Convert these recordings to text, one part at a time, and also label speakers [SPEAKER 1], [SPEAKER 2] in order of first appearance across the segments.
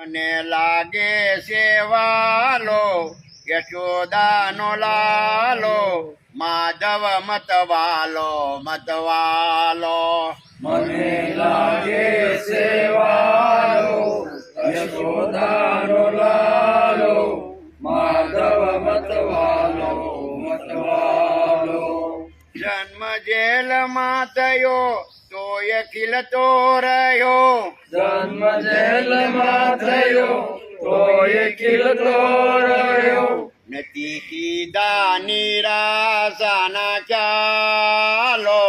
[SPEAKER 1] મને લાગે સેવાલો યશોદાનો લાલો માધવ મતવાલો મતવાલો
[SPEAKER 2] મને લાગે સેવાલો યશોદાનો લાલો માધવ મતવાલો મતવાલો
[SPEAKER 1] જન્મ જેલમાં થયો તોય ખીલતો રહ્યો
[SPEAKER 2] જન્મ જેલમાં થયો તોય ખીલતો રહ્યો
[SPEAKER 1] નથી કીધા નિરાશાના ખ્યાલો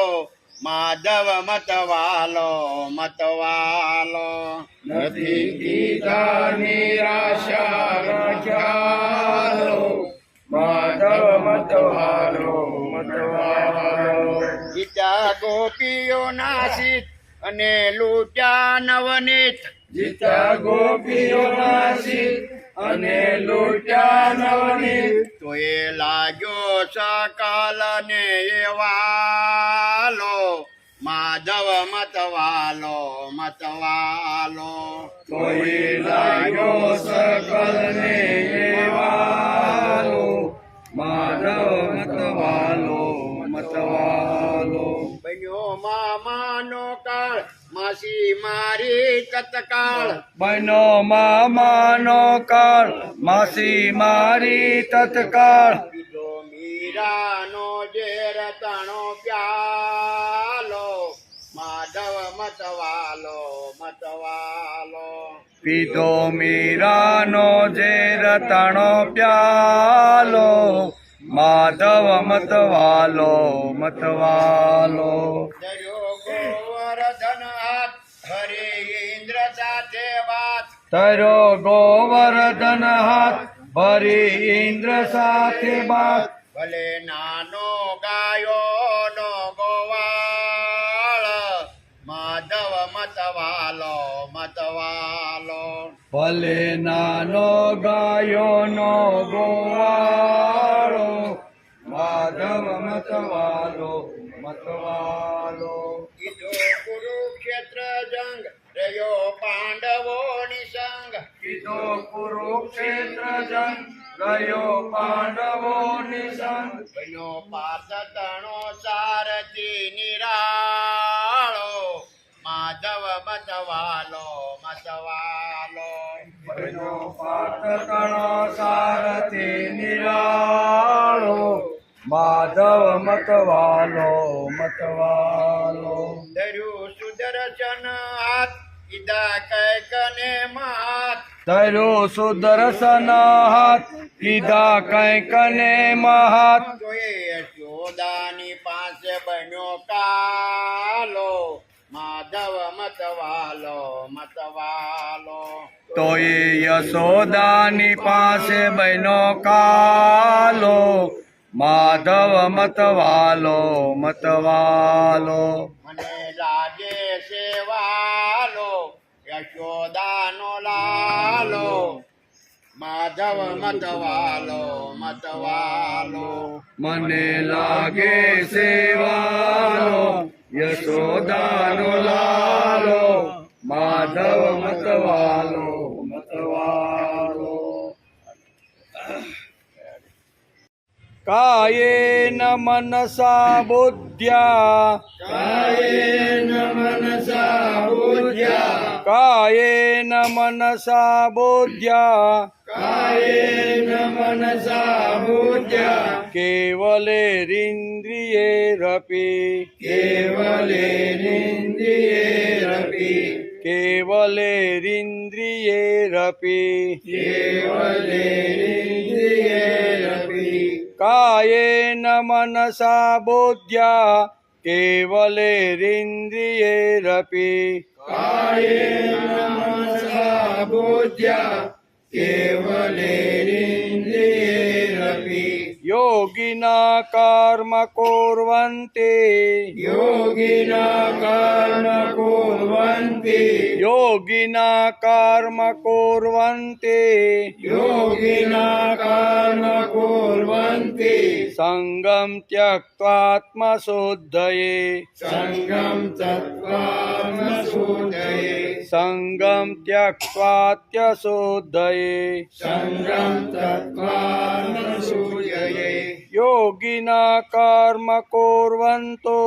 [SPEAKER 1] માધવ મતવાલો મતવાલો
[SPEAKER 2] નથી કીધા નિરાશા ખ્યાલો માધવ મતવાલો મતવાલો
[SPEAKER 1] ગીતા ગોપીઓ નાસિત અને લૂટ્યા નવનીત
[SPEAKER 2] જીતા ગોપીઓ નાસી અને લૂટ્યા નવનીત
[SPEAKER 1] તો એ લાગ્યો સકાલ ને એવાલો માધવ મતવાલો મતવાલો
[SPEAKER 2] કોઈ લાગ્યો સકલ ને એવાલો માધવ મતવાલો મતવાલો
[SPEAKER 1] બન્યો મામાનો કાળ માસી મારી તત્કાળ
[SPEAKER 2] બનો મામાનો કાળ માસી મારી તત્કાળ
[SPEAKER 1] પીધો મીરાનો ઝેર તણો પ્યાલો માધવ મતવાલો મતવાલો
[SPEAKER 2] પીધો મીરાનો જે રતણો પ્યાલો માધવ મતવાલો મતવાલો
[SPEAKER 1] દર્યો ગોવર્ધન હાથ હરે ઇન્દ્ર સાથે વાત
[SPEAKER 2] તરો ગોવર્ધન હાથ ભરી ઇન્દ્ર સાથે બાત
[SPEAKER 1] ભલે નાનો ગાયો નો ગોવાળ માધવ મતવાલો મતવાલો
[SPEAKER 2] ભલે નાનો ગાયોનો ગોવાળો માધવ મતવાલો મતવાલો
[SPEAKER 1] કીધો કુરુક્ષેત્ર જંગ રહ્યો પાંડવોની સંગ
[SPEAKER 2] કીધો કુરુક્ષેત્ર જંગ ગયો પાંડવોની સંગ
[SPEAKER 1] બન્યો પાર્થ તણો સારથી નિરાળો માધવ મતવાલો મતવાલો
[SPEAKER 2] બનો પાર્થકણો સારથી નિરાળો માધવ મતવાલો મતવાલો
[SPEAKER 1] ધર્યું સુદર્શન હાથ કીધા કૈકને માત
[SPEAKER 2] ધરો સુદર્શન હાથ કીધા કંઈક ને મહાત
[SPEAKER 1] જોએ યશોદાની પાસે બન્યો કાલો માધવ મતવાલો મતવાલો
[SPEAKER 2] તો એ યશોદાની પાસે બહેનો કાલો માધવ મતવાલો મતવાલો
[SPEAKER 1] મને લાગે સેવાલો યશોદાનો લાલો માધવ મતવાલો મતવાલો
[SPEAKER 2] મને લાગે સેવાનો યશોદાનો લાલો માધવ મતવાલો મતવાલો કાયેન મનસા બુદ્ધ્યા કાયેન મનસા બુદ્ધ્યા કાયેન મનસા બુદ્ધ્યા કાયેન મનસા બુદ્ધ્યા કેવલેરિન્દ્રિયેરપી કેવલેરિન્દ્રિયેરપી કેવલેરિન્દ્રિયેરપી કેવલેરિન્દ્રિયેરપી કાયેન મનસા બુદ્ધ્યા કેવલેરિન્દ્રિયેરપી કાયેન મનસા બુદ્ધ્યા કેવલેરિન્દ્રિયેરપી યોગિના કર્મ કુર્વન્તિ યોગિના કર્મ કુર્વન્તિ યોગિના કર્મ કુર્વન્તિ યોગિના કર્મ કુર્વન્તિ સંગમ ત્યક્ત્વાત્મશુદ્ધયે સંગમ ત્યક્ત્વાત્મશુદ્ધયે સંગમ ત્યક્ત્વાત્યશુદ્ધયે સંગમ ત્યક્ત્વાત્મશુદ્ધયે યોગિના કર્મ કુર્વન્તો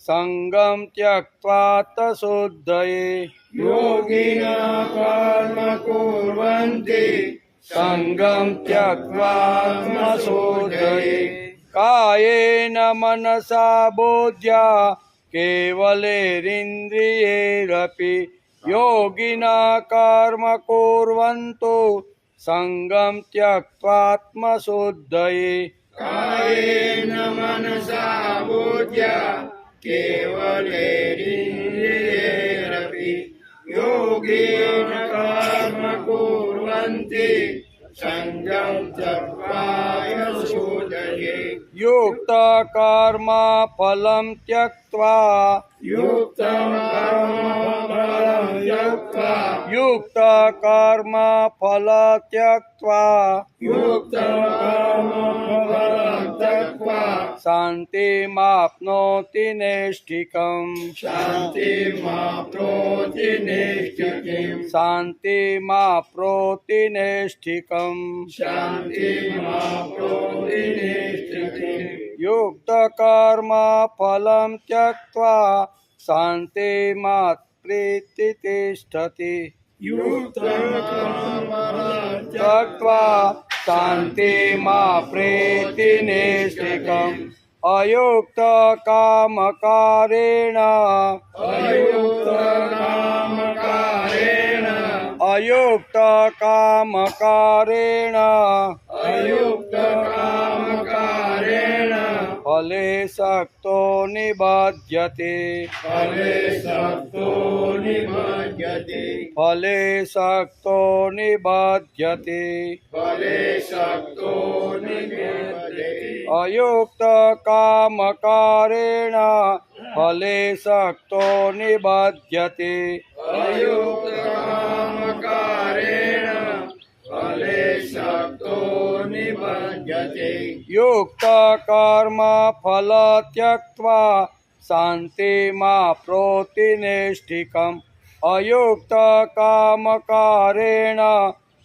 [SPEAKER 2] સંગમ ત્યક્ત્વાત શુદ્ધયે યોગિના કર્મ કુર્વન્તિ સંગમ ત્યક્ત્વાત્મ શુદ્ધયે કાયેન મનસા બુદ્ધ્યા કેવલેરિન્દ્રિયેરપી યોગિના કર્મ કુર્વન્તો સંગમ ત્યક્ત્વાત્મ શુદ્ધયે કાયેન મનસા બુદ્ધ્યા કેવલેરિન્દ્રિયેરપી યોગેન કર્મ કુર્વન્તિ સંગમ ત્યક્ત્વા શુદ્ધયે યુક્ત કર્મ ફલમ ત્યક્ત્વા યુક્ત કર્મ ફલ ત્યક્ત્વા યુક્ત કર્મ ફલ ત્યક્ત્વા શાંતિમાપ્નોતિ નૈષ્ઠિકમ શાંતિમાપ્નોતિ નૈષ્ઠિકમ શાંતિમાપ્નોતિ નૈષ્ઠિકમ શાંતિમાપ્નોતિ નૈષ્ઠિકમ યુક્ત કર્મ ફલમ ત્યક્ત્વા શાંતિમાત પ્રીતિ તિષ્ઠતિ યુક્ત કર્મ ત્યક્ત્વા શાંતિમાં પ્રીતિ નૈષ્ઠિકમ અયુક્ત કામકારેણ અયુક્ત કામકારેણ અયુક્ત કામકારેણ અયુક્ત કામકારેણ ફલે શક્તો નિબધ્યતે ફલે શક્તો નિબધ્યતે ફલે શક્તો નિબધ્યતે ફલે શક્તો નિબધ્યતે અયુક્ત કામકારેણ ફલે શક્તો નિબધ્યતે અયુક્ત કામકારેણ ફલે શક્તો નિબધ્યતે યુક્ત કર્મ ફલ ત્યક્ત્વા શાંતિમાપ્નોતિ નૈષ્ઠિકમ અયુક્ત કામકારેણ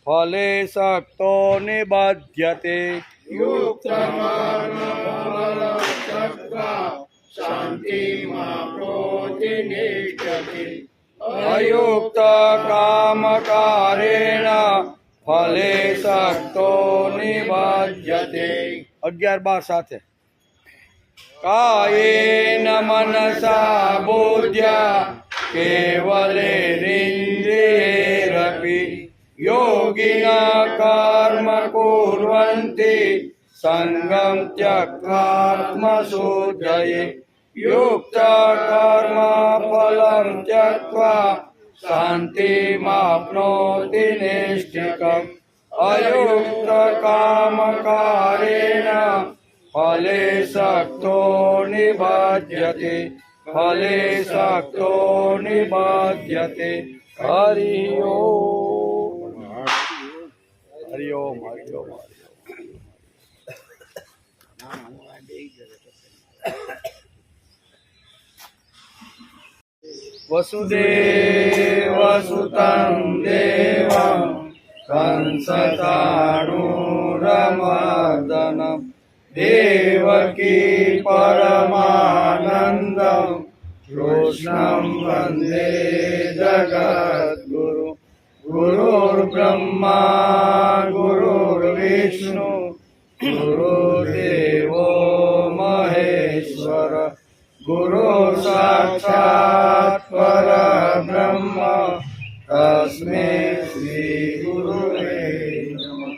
[SPEAKER 2] ફલે શક્તો નિબધ્યતે યુક્ત કર્મ ફલ ત્યક્ત્વા શાંતિમાપ્નોતિ નૈષ્ઠિકમ અયુક્ત કામકારેણ ફલે શક્તો નિબધ્યતે 11-12 સાથે કાયેન મનસા બુદ્ધ્યા કેવલેરિન્દ્રિયેરપી યોગિના કર્મ કુર્વન્તિ સંગમ ત્યક્ત્વાત્મશુદ્ધયે યુક્ત કર્મ ફલમ ત્યક્ત્વા શાંતિમાપ્નોતિ નૈષ્ઠિકમ અયુક્ત કામકારેણ ફલે શક્તો નિબધ્યતે ફલે શક્તો નિબધ્યતે હરિ ઓમ હરિઓમ હરિઓમ. વસુદેવસુતં દેવં કંસચાણૂરમર્દનમ દેવકી પરમાનંદમ કૃષ્ણં વંદે જગદ્ગુરુ. ગુરુર્બ્રહ્મા ગુરુર્વિષ્ણુ ગુરુદેવો મહેશ્વર ગુરુ સાક્ષાત પરબ્રહ્મ તસ્મૈ શ્રી ગુરુવે નમઃ.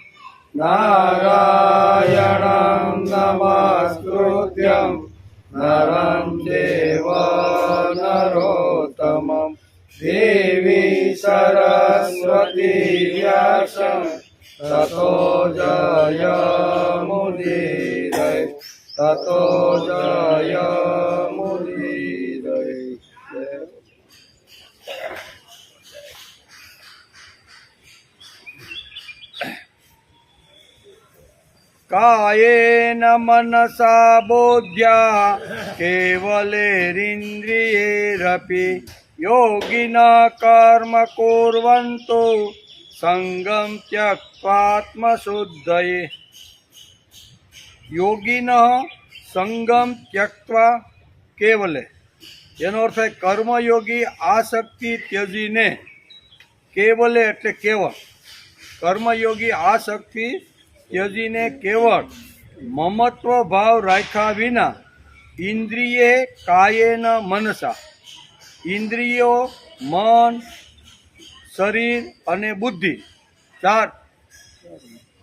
[SPEAKER 2] નારાયણં નમસ્કૃત્યં નરં ચૈવ નરોત્તમં દેવી સરસ્વતી વ્યાસં તતો જયમુદીરય તતો જયમુદીરય. કાયેન મનસા બોધ્યા કેવલેરિન્દ્રિયૈરપી યોગિનઃ કર્મ કુર્વન્તો સંગમ ત્યક્ત્વાત્મશુદ્ધયે. યોગિનઃ સંગમ ત્યક્ત્વા કેવલે, એનો અર્થ થાય કર્મયોગી આસક્તિ ત્યજીને, કેવલે એટલે કેવળ, કર્મયોગી આસક્તિ ત્યજીને કેવળ મમત્વ ભાવ રાખ્યા વિના ઇન્દ્રિયે કાયેન મનસા, ઇન્દ્રિયો મન શરીર અને બુદ્ધિ ચાર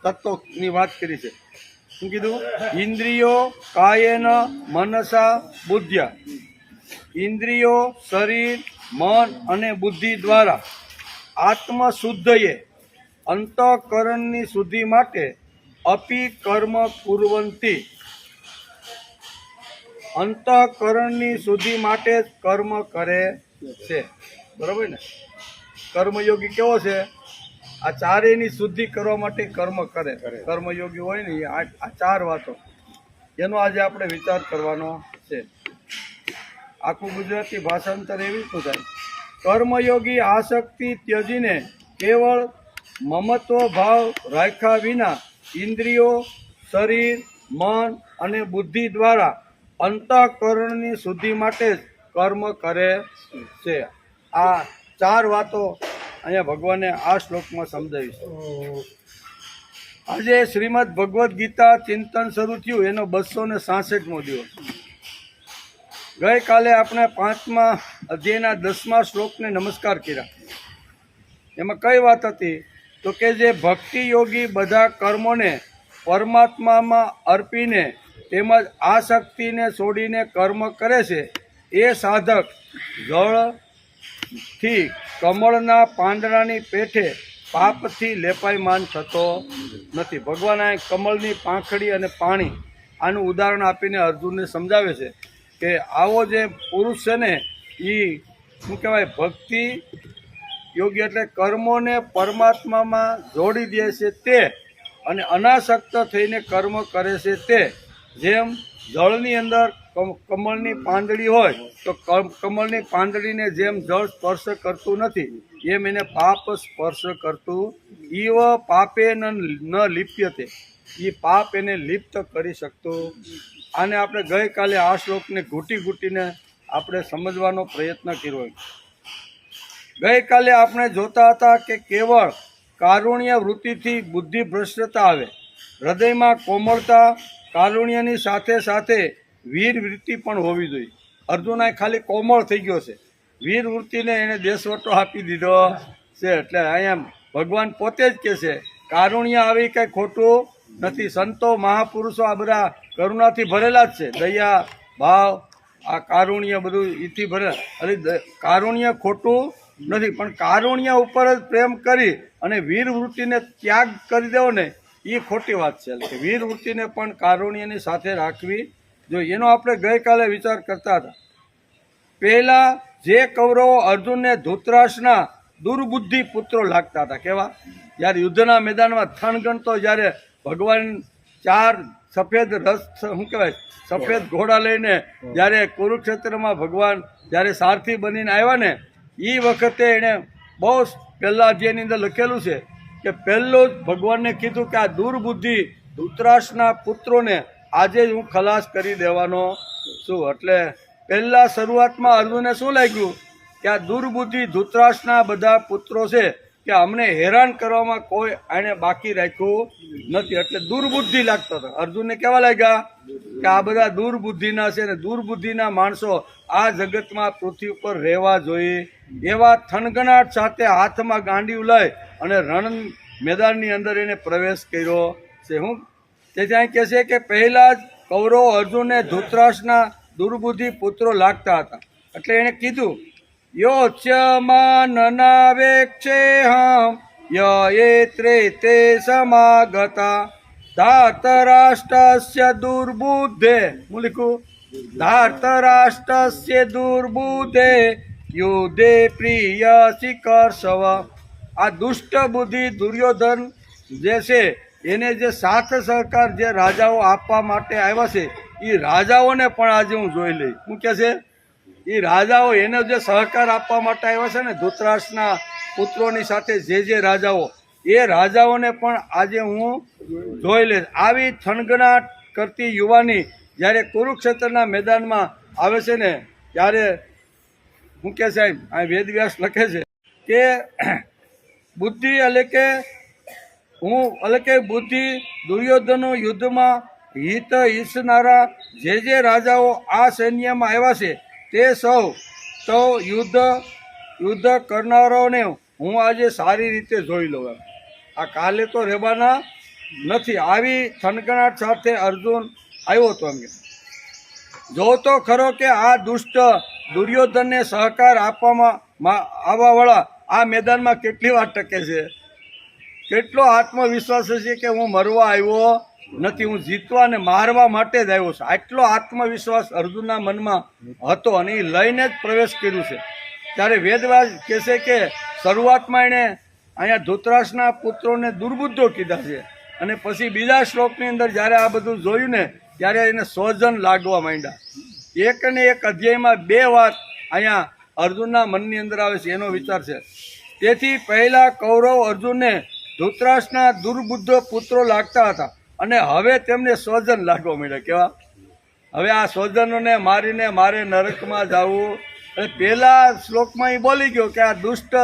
[SPEAKER 2] તત્વોની વાત કરી છે. શું કીધું? ઇન્દ્રિયો કાયેન મનસા બુદ્ધ્યા, ઇન્દ્રિયો શરીર મન અને બુદ્ધિ દ્વારા આત્મશુદ્ધયે અંતઃકરણની શુદ્ધિ માટે અપી કર્મ કુર્વંતી, અંતઃકરણની શુદ્ધિ માટે જ કર્મ કરે છે. બરાબર ને? કર્મયોગી કેવો છે? આ ચારેયની શુદ્ધિ કરવા માટે કર્મ કરે. કર્મયોગી હોય ને આ ચાર વાતો, એનો આજે આપણે વિચાર કરવાનો છે. આખું ગુજરાતી ભાષાંતર એવી શું થાય? કર્મયોગી આસક્તિ ત્યજીને કેવળ મમત્વ ભાવ રાખ્યા વિના ઇન્દ્રિયો શરીર મન અને બુદ્ધિ દ્વારા અંતઃકરણની શુદ્ધિ માટે જ કર્મ કરે છે. આ ચાર વાતો અહીંયા ભગવાને આ શ્લોકમાં સમજાવી છે. આજે શ્રીમદ ભગવદ્ ગીતા ચિંતન શરૂ થયું એનો 266મો દિવસ. ગઈકાલે આપણે 5મા અધ્યાયના 10મા શ્લોકને નમસ્કાર કર્યા. એમાં કઈ વાત હતી? તો કે જે ભક્તિ યોગી બધા કર્મોને પરમાત્મામાં અર્પીને તેમજ આસક્તિને છોડીને કર્મ કરે છે એ સાધક જળથી કમળના પાંદડાની પેઠે પાપથી લેપાયમાન થતો નથી. ભગવાન આ કમળની પાંખડી અને પાણી આનું ઉદાહરણ આપીને અર્જુનને સમજાવે છે કે આવો જે પુરુષ છે ને એ શું કહેવાય? ભક્તિ યોગી એટલે કર્મોને પરમાત્મામાં જોડી દે છે તે, અને અનાસક્ત થઈને કર્મ કરે છે તે. જેમ જળની અંદર કમળની પાંદડી હોય તો કમળની પાંદડીને જેમ જળ સ્પર્શ કરતું નથી એમ એને પાપ સ્પર્શ કરતું. ઈવ પાપે ન લિપ્યતે, એ પાપ એને લિપ્ત કરી શકતું. આને આપણે ગઈકાલે આ શ્લોકને ઘૂંટીને આપણે સમજવાનો પ્રયત્ન કર્યો. ગઈકાલે આપણે જોતા હતા કે કેવળ કારુણ્ય વૃત્તિથી બુદ્ધિ ભ્રષ્ટતા આવે, હૃદયમાં કોમળતા કારુણ્યની સાથે સાથે વીર વૃત્તિ પણ હોવી જોઈએ. અર્જુન ખાલી કોમળ થઈ ગયો છે, વીર વૃત્તિને એને દેશવટો આપી દીધો છે. એટલે અહીંયા ભગવાન પોતે જ કહે છે કારુણ્ય આવી કંઈ ખોટું નથી. સંતો મહાપુરુષો આ બધા કરુણાથી ભરેલા જ છે, દયા ભાવ આ કારુણ્ય બધું એથી ભરેલા. અરે કારુણ્ય ખોટું નથી, પણ કારુણ્ય ઉપર જ પ્રેમ કરી અને વીર વૃત્તિને ત્યાગ કરી દેવો ને એ ખોટી વાત છે. એટલે વીર વૃત્તિને પણ કારુણ્યની સાથે રાખવી જોઈએ. એનો આપણે ગઈકાલે વિચાર કરતા હતા. પહેલા જે કૌરવો અર્જુનને ધૃતરાષ્ટ્રના દુર્બુદ્ધિ પુત્રો લાગતા હતા, કેવા જ્યારે યુદ્ધના મેદાનમાં થનગણતો જ્યારે ભગવાન 4 સફેદ રથ શું કહેવાય સફેદ ઘોડા લઈને જ્યારે કુરુક્ષેત્રમાં ભગવાન જ્યારે સારથી બનીને આવ્યા ને એ વખતે એણે બહુ પહેલાં જેની અંદર લખેલું છે કે પહેલું જ ભગવાનને કીધું કે આ દુર્બુદ્ધિ ધૃતરાષ્ટ્રના પુત્રોને આજે જ હું ખલાસ કરી દેવાનો છું. એટલે પહેલાં શરૂઆતમાં અર્જુનને શું લાગ્યું કે આ દુર્બુદ્ધિ ધૃતરાષ્ટ્રના બધા પુત્રો છે કે અમને હેરાન કરવામાં કોઈ આને બાકી રાખ્યું નથી, એટલે દુર્બુદ્ધિ લાગતો હતો. અર્જુનને કેવા લાગ્યા કે આ બધા દુર્બુદ્ધિના છે ને દુર્બુદ્ધિના માણસો આ જગતમાં પૃથ્વી ઉપર રહેવા જોઈએ. એવા થનગનાટ સાથે હાથમાં ગાંડિયું લઈ અને રણ મેદાનની અંદર એને પ્રવેશ કર્યો છે. હું તેથી અહીં કહે છે કે પહેલાં જ કૌરવ અર્જુનને ધૃતરાષ્ટ્રના દુર્બુદ્ધિ પુત્રો લાગતા હતા. એટલે એણે કીધું યોચ્યમાનનાવેક્ષેહમ યયેત્રે તે સમાગતા ધાર્તરાષ્ટ્રસ્ય દુર્બુદ્ધે હું લીખું ધાર્તરાષ્ટ્રસ્ય દુર્બુદ્ધે યુદ્ધે પ્રિય શિકર્ષવ. આ દુષ્ટ બુદ્ધિ દુર્યોધન જે છે એને જે સાથ સહકાર જે રાજાઓ આપવા માટે આવ્યા છે એ રાજાઓને પણ આજે હું જોઈ લઈ. શું કહે છે એ રાજાઓ એને જે સહકાર આપવા માટે આવ્યા છે ને ધૃતરાષ્ટ્રના પુત્રોની સાથે જે રાજાઓ એ રાજાઓને પણ આજે હું જોઈ લઈશ. આવી થનગનાટ કરતી યુવાની જ્યારે કુરુક્ષેત્રના મેદાનમાં આવે છે ને ત્યારે હું કહે સાહેબ આ વેદવ્યાસ લખે છે કે બુદ્ધિ એટલે કે બુદ્ધિ દુર્યોધનો યુદ્ધમાં હિત ઈચ્છનારા જે રાજાઓ આ સૈન્યમાં આવ્યા છે તે સૌ યુદ્ધ કરનારાઓને હું આજે સારી રીતે જોઈ લઉં. આ કાલે તો રહેવાના નથી. આવી થનગનાટ સાથે અર્જુન આવ્યો હતો. એમ જોતો ખરો કે આ દુષ્ટ દુર્યોધનને સહકાર આપવામાં આવવાવાળા આ મેદાનમાં કેટલી વાર ટકે છે, કેટલો આત્મવિશ્વાસ છે કે હું મરવા આવ્યો નથી, હું જીતવા અને મારવા માટે જ આવ્યો છું. આટલો આત્મવિશ્વાસ અર્જુનના મનમાં હતો અને એ લઈને જ પ્રવેશ કર્યું છે. ત્યારે વેદવ્યાસ કહે છે કે શરૂઆતમાં એણે અહીંયા ધૃતરાષ્ટ્રના પુત્રોને દુર્બુદ્ધો કીધા છે અને પછી બીજા શ્લોકની અંદર જ્યારે આ બધું જોયું ને ત્યારે એને સ્વજન લાગવા માંડ્યા. એક ને એક અધ્યાયમાં 2 વાત અહીંયા અર્જુનના મનની અંદર આવે છે એનો વિચાર છે. તેથી પહેલાં કૌરવ અર્જુનને ધૃતરાષ્ટ્રના દુર્બુદ્ધ પુત્રો લાગતા હતા અને હવે તેમને સ્વજન લાગવા માંડ્યા. કેવા હવે આ સ્વજનોને મારીને મારે નરકમાં જવું. અને પહેલા શ્લોકમાં એ બોલી ગયો કે આ દુષ્ટ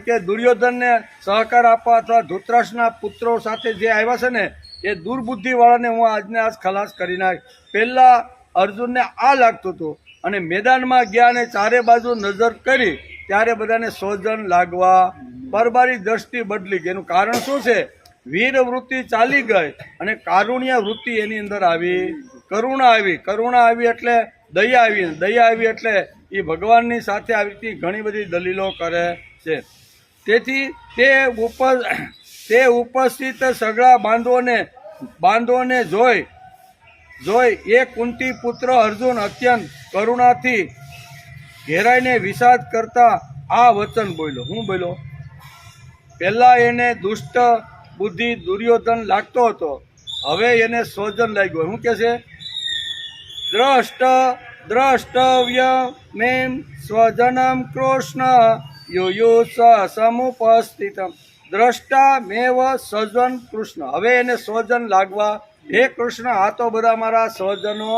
[SPEAKER 2] કે દુર્યોધનને સહકાર આપવા અથવા ધૃતરાષ્ટ્રના પુત્રો સાથે જે આવ્યા છે ને એ દુર્બુદ્ધિવાળાને હું આજને આજ ખલાસ કરી નાખ. પહેલાં અર્જુનને આ લાગતું હતું અને મેદાનમાં ગયા અને ચારે બાજુ નજર કરી ત્યારે બધાને સ્વજન લાગવા પરબારી દ્રષ્ટિ બદલી ગઈ. એનું કારણ શું છે? વીર વૃત્તિ ચાલી ગઈ અને કારુણ્ય વૃત્તિ એની અંદર આવી, કરુણા આવી એટલે દયા આવી એટલે એ ભગવાનની સાથે આવી ઘણી બધી દલીલો કરે છે. તેથી તે ઉપસ્થિત સગળા બાંધવોને જોઈ એ કુંતી પુત્ર અર્જુન અત્યંત કરુણાથી ઘેરાઈને વિષાદ કરતા આ વચન બોલ્યો. હું બોલ્યો? પહેલા એને દુષ્ટ બુદ્ધિ દુર્યોધન લાગતો હતો, હવે એને સ્વજન લાગ્યો. શું કે છે? દ્રષ્ટવ્ય મેં સ્વજનમ કૃષ્ણ યુયુસ સમુપસ્થિતમ દ્રષ્ટા મેવ સ્વજન કૃષ્ણ. હવે એને સ્વજન લાગવા, હે કૃષ્ણ આ તો બધા મારા સ્વજનો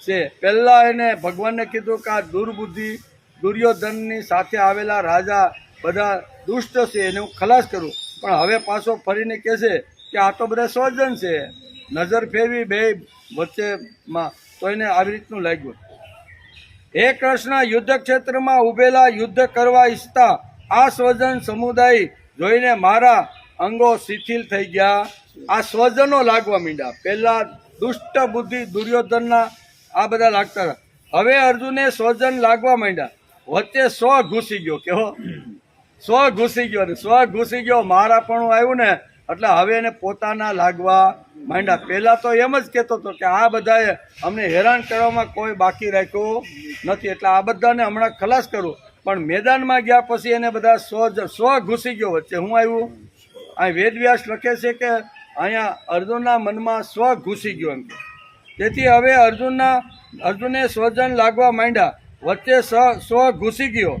[SPEAKER 2] છે. પહેલા એને ભગવાનને કીધું કે આ દુર્બુદ્ધિ દુર્યોધનની સાથે આવેલા રાજા બધા દુષ્ટ છે એને હું ખલાસ કરું, પણ હવે પાછો ફરીને કહે છે કે આ તો બધા સ્વજન છે. નજર ફેરવી બે વચ્ચેમાં તો એને આવી રીતનું લાગ્યું. હે કૃષ્ણ યુદ્ધ ક્ષેત્રમાં ઉભેલા યુદ્ધ કરવા ઈચ્છતા આ સ્વજન સમુદાય જોઈને મારા અંગો શિથિલ થઈ ગયા. આ સ્વજનો લાગવા માંડ્યા. પહેલા દુષ્ટ બુદ્ધિ દુર્યોધનના આ બધા લાગતા હતા, હવે અર્જુને સ્વજન લાગવા માંડ્યા. વચ્ચે સ્વ ઘૂસી ગયો. કેવો સ્વ ઘૂસી ગયો? અને સ્વ ઘૂસી ગયો મારા પણ આવ્યું ને એટલે હવે એને પોતાના લાગવા માંડ્યા. પહેલાં તો એમ જ કહેતો હતો કે આ બધાએ અમને હેરાન કરવામાં કોઈ બાકી રાખ્યું નથી, એટલે આ બધાને હમણાં ખલાસ કરું, પણ મેદાનમાં ગયા પછી એને બધા સ્વ ઘૂસી ગયો વચ્ચે. હું આવ્યું અહીં વેદવ્યાસ લખે છે કે અહીંયા અર્જુનના મનમાં સ્વ ઘૂસી ગયો એમ. તેથી હવે અર્જુને સ્વજન લાગવા માંડ્યા. વચ્ચે સ્વ ઘૂસી ગયો.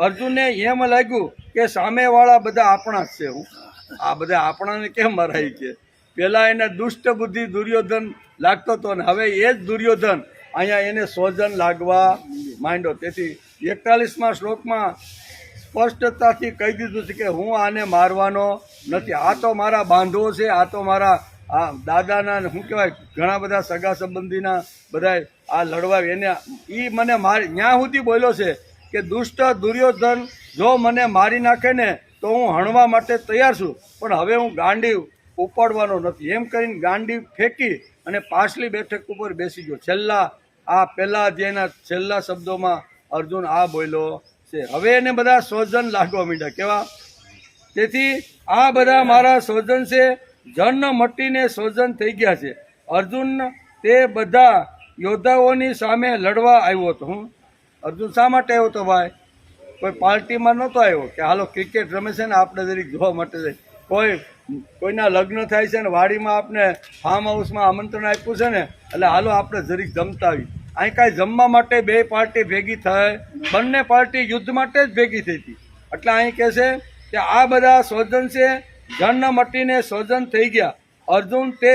[SPEAKER 2] અર્જુનને એમ લાગ્યું કે સામેવાળા બધા આપણા જ છે. હું આ બધા આપણાને કેમ મરાય છે. પેલા એને દુષ્ટ બુદ્ધિ દુર્યોધન લાગતો હતો ને હવે એ જ દુર્યોધન અહીંયા એને સ્વજન લાગવા માંડ્યો. તેથી 41મા શ્લોકમાં સ્પષ્ટતાથી કહી દીધું છે કે હું આને મારવાનો નથી. આ તો મારા બાંધવો છે, આ તો મારા આ દાદાના શું કહેવાય ઘણા બધા સગા સંબંધીના બધા આ લડવા એને એ મને મારી ત્યાં સુધી બોલ્યો છે કે દુષ્ટ દુર્યોધન જો મને મારી નાખે ને તો હું હણવા માટે તૈયાર છું, પણ હવે હું ગાંડી ઉપાડવાનો નથી. એમ કરીને ગાંડી ફેંકી અને પાછલી બેઠક ઉપર બેસી ગયો. પહેલા અધ્યાયના છેલ્લા શબ્દોમાં અર્જુન આ બોલ્યો છે. હવે એને બધા સ્વજન લાગવા માંડ્યા. કેવા? તેથી આ બધા મારા સ્વજન છે, જન્મ મટીને સ્વજન થઈ ગયા છે. અર્જુન તે બધા યોદ્ધાઓની સામે લડવા આવ્યો હતો. હું અર્જુન શા માટે આવ્યો હતો ભાઈ? કોઈ પાર્ટીમાં નહોતો આવ્યો કે હાલો ક્રિકેટ રમે છે ને આપણે જરીક જોવા માટે જાય. કોઈના લગ્ન થાય છે ને વાડીમાં આપણે ફાર્મ હાઉસમાં આમંત્રણ આપ્યું છે ને એટલે હાલો આપણે જરીક જમતા આવી. અહીં કાંઈ જમવા માટે બે પાર્ટી ભેગી થાય, બંને પાર્ટી યુદ્ધ માટે જ ભેગી થઈ હતી. એટલે અહીં કહે છે કે આ બધા સ્વજન છે, જન્મ મટીને સ્વજન થઈ ગયા. અર્જુન તે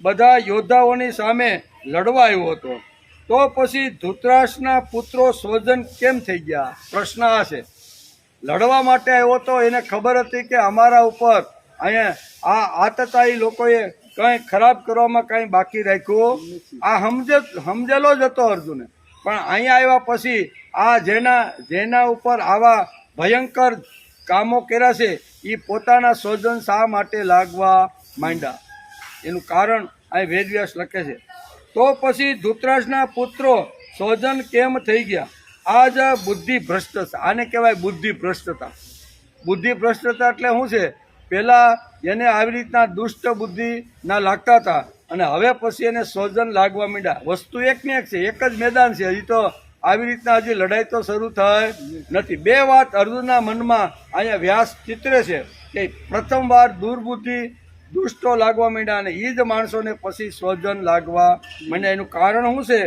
[SPEAKER 2] બધા યોદ્ધાઓની સામે લડવા આવ્યો હતો. તો પછી ધૃતરાષ્ટ્રના પુત્રો સ્વજન કેમ થઈ ગયા? પ્રશ્ન આ છે. લડવા માટે આવ્યો તો એને ખબર હતી કે અમારા ઉપર અહીંયા આ આતતાઈ લોકોએ કંઈ ખરાબ કરવામાં કંઈ બાકી રાખ્યું આ સમજેલો જ હતો અર્જુને. પણ અહીંયા આવ્યા પછી આ જેના ઉપર આવા ભયંકર કામો કર્યા છે એ પોતાના સ્વજન શા માટે લાગવા માંડ્યા? એનું કારણ અહીં વેદવ્યાસ લખે છે. તો પછી ધૃતરાષ્ટ્રના પુત્રો સ્વજન કેમ થઈ ગયા? આ જ બુદ્ધિ ભ્રષ્ટતા. આને કહેવાય બુદ્ધિ ભ્રષ્ટતા. બુદ્ધિ ભ્રષ્ટતા એટલે શું છે? પહેલાં એને આવી રીતના દુષ્ટ બુદ્ધિના લાગતા હતા અને હવે પછી એને સ્વજન લાગવા માંડ્યા. વસ્તુ એકની એક છે, એક જ મેદાન છે. હજી તો આવી રીતના હજી લડાઈ તો શરૂ થઈ નથી. બે વાત અર્જુનના મનમાં અહીંયા વ્યાસ ચિત્રે છે કે પ્રથમવાર દુર્બુદ્ધિ દુષ્ટો લાગવા માંડ્યા અને એ જ માણસોને પછી સ્વજન લાગવા માંડ્યા. એનું કારણ શું છે?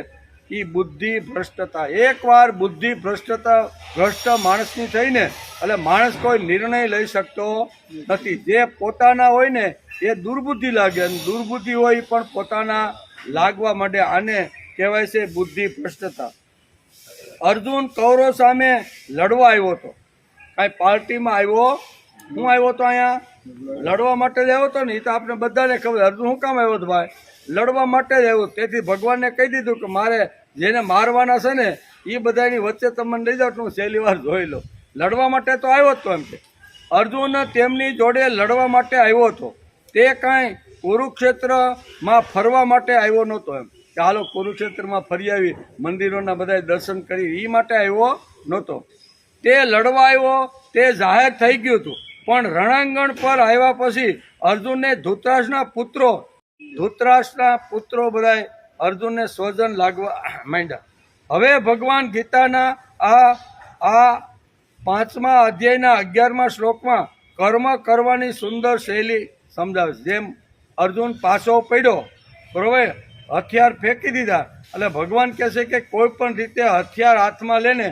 [SPEAKER 2] એ બુદ્ધિ ભ્રષ્ટતા. એકવાર બુદ્ધિ ભ્રષ્ટ માણસની થઈને એટલે માણસ કોઈ નિર્ણય લઈ શકતો નથી. જે પોતાના હોય ને એ દુર્બુદ્ધિ લાગે અને દુર્બુદ્ધિ હોય પણ પોતાના લાગવા માંડે. આને કહેવાય છે બુદ્ધિ ભ્રષ્ટતા. અર્જુન કૌરવ સામે લડવા આવ્યો હતો. કાંઈ પાર્ટીમાં આવ્યો? હું આવ્યો હતો અહીંયા લડવા માટે જ આવ્યો હતો ને. એ તો આપણે બધાને ખબર. અર્જુન શું કામ આવ્યો હતો ભાઈ? લડવા માટે જ આવ્યો. તેથી ભગવાનને કહી દીધું કે મારે જેને મારવાના છે ને એ બધાની વચ્ચે તમને લઈ જાઓ, હું છેલ્લી વાર જોઈ લો. લડવા માટે તો આવ્યો હતો એમ કે. અર્જુન તેમની જોડે લડવા માટે આવ્યો હતો. તે કાંઈ કુરુક્ષેત્રમાં ફરવા માટે આવ્યો નહોતો એમ કે હાલો કુરુક્ષેત્રમાં ફરી આવી મંદિરોના બધા દર્શન કરી એ માટે આવ્યો નહોતો. તે લડવા આવ્યો તે જાહેર થઈ ગયું હતું. પણ રણાંગણ પર આવ્યા પછી અર્જુનને ધૃતરાષ્ટ્રના પુત્રો બધાય અર્જુનને સ્વજન લાગવા માંડ્યા. હવે ભગવાન ગીતાના આ 5મા અધ્યાયના 11મા શ્લોકમાં કર્મ કરવાની સુંદર શૈલી સમજાવે છે. જેમ અર્જુન પાછો પડ્યો, બરોબર, હથિયાર ફેંકી દીધા એટલે ભગવાન કહે છે કે કોઈ પણ રીતે હથિયાર હાથમાં લઈને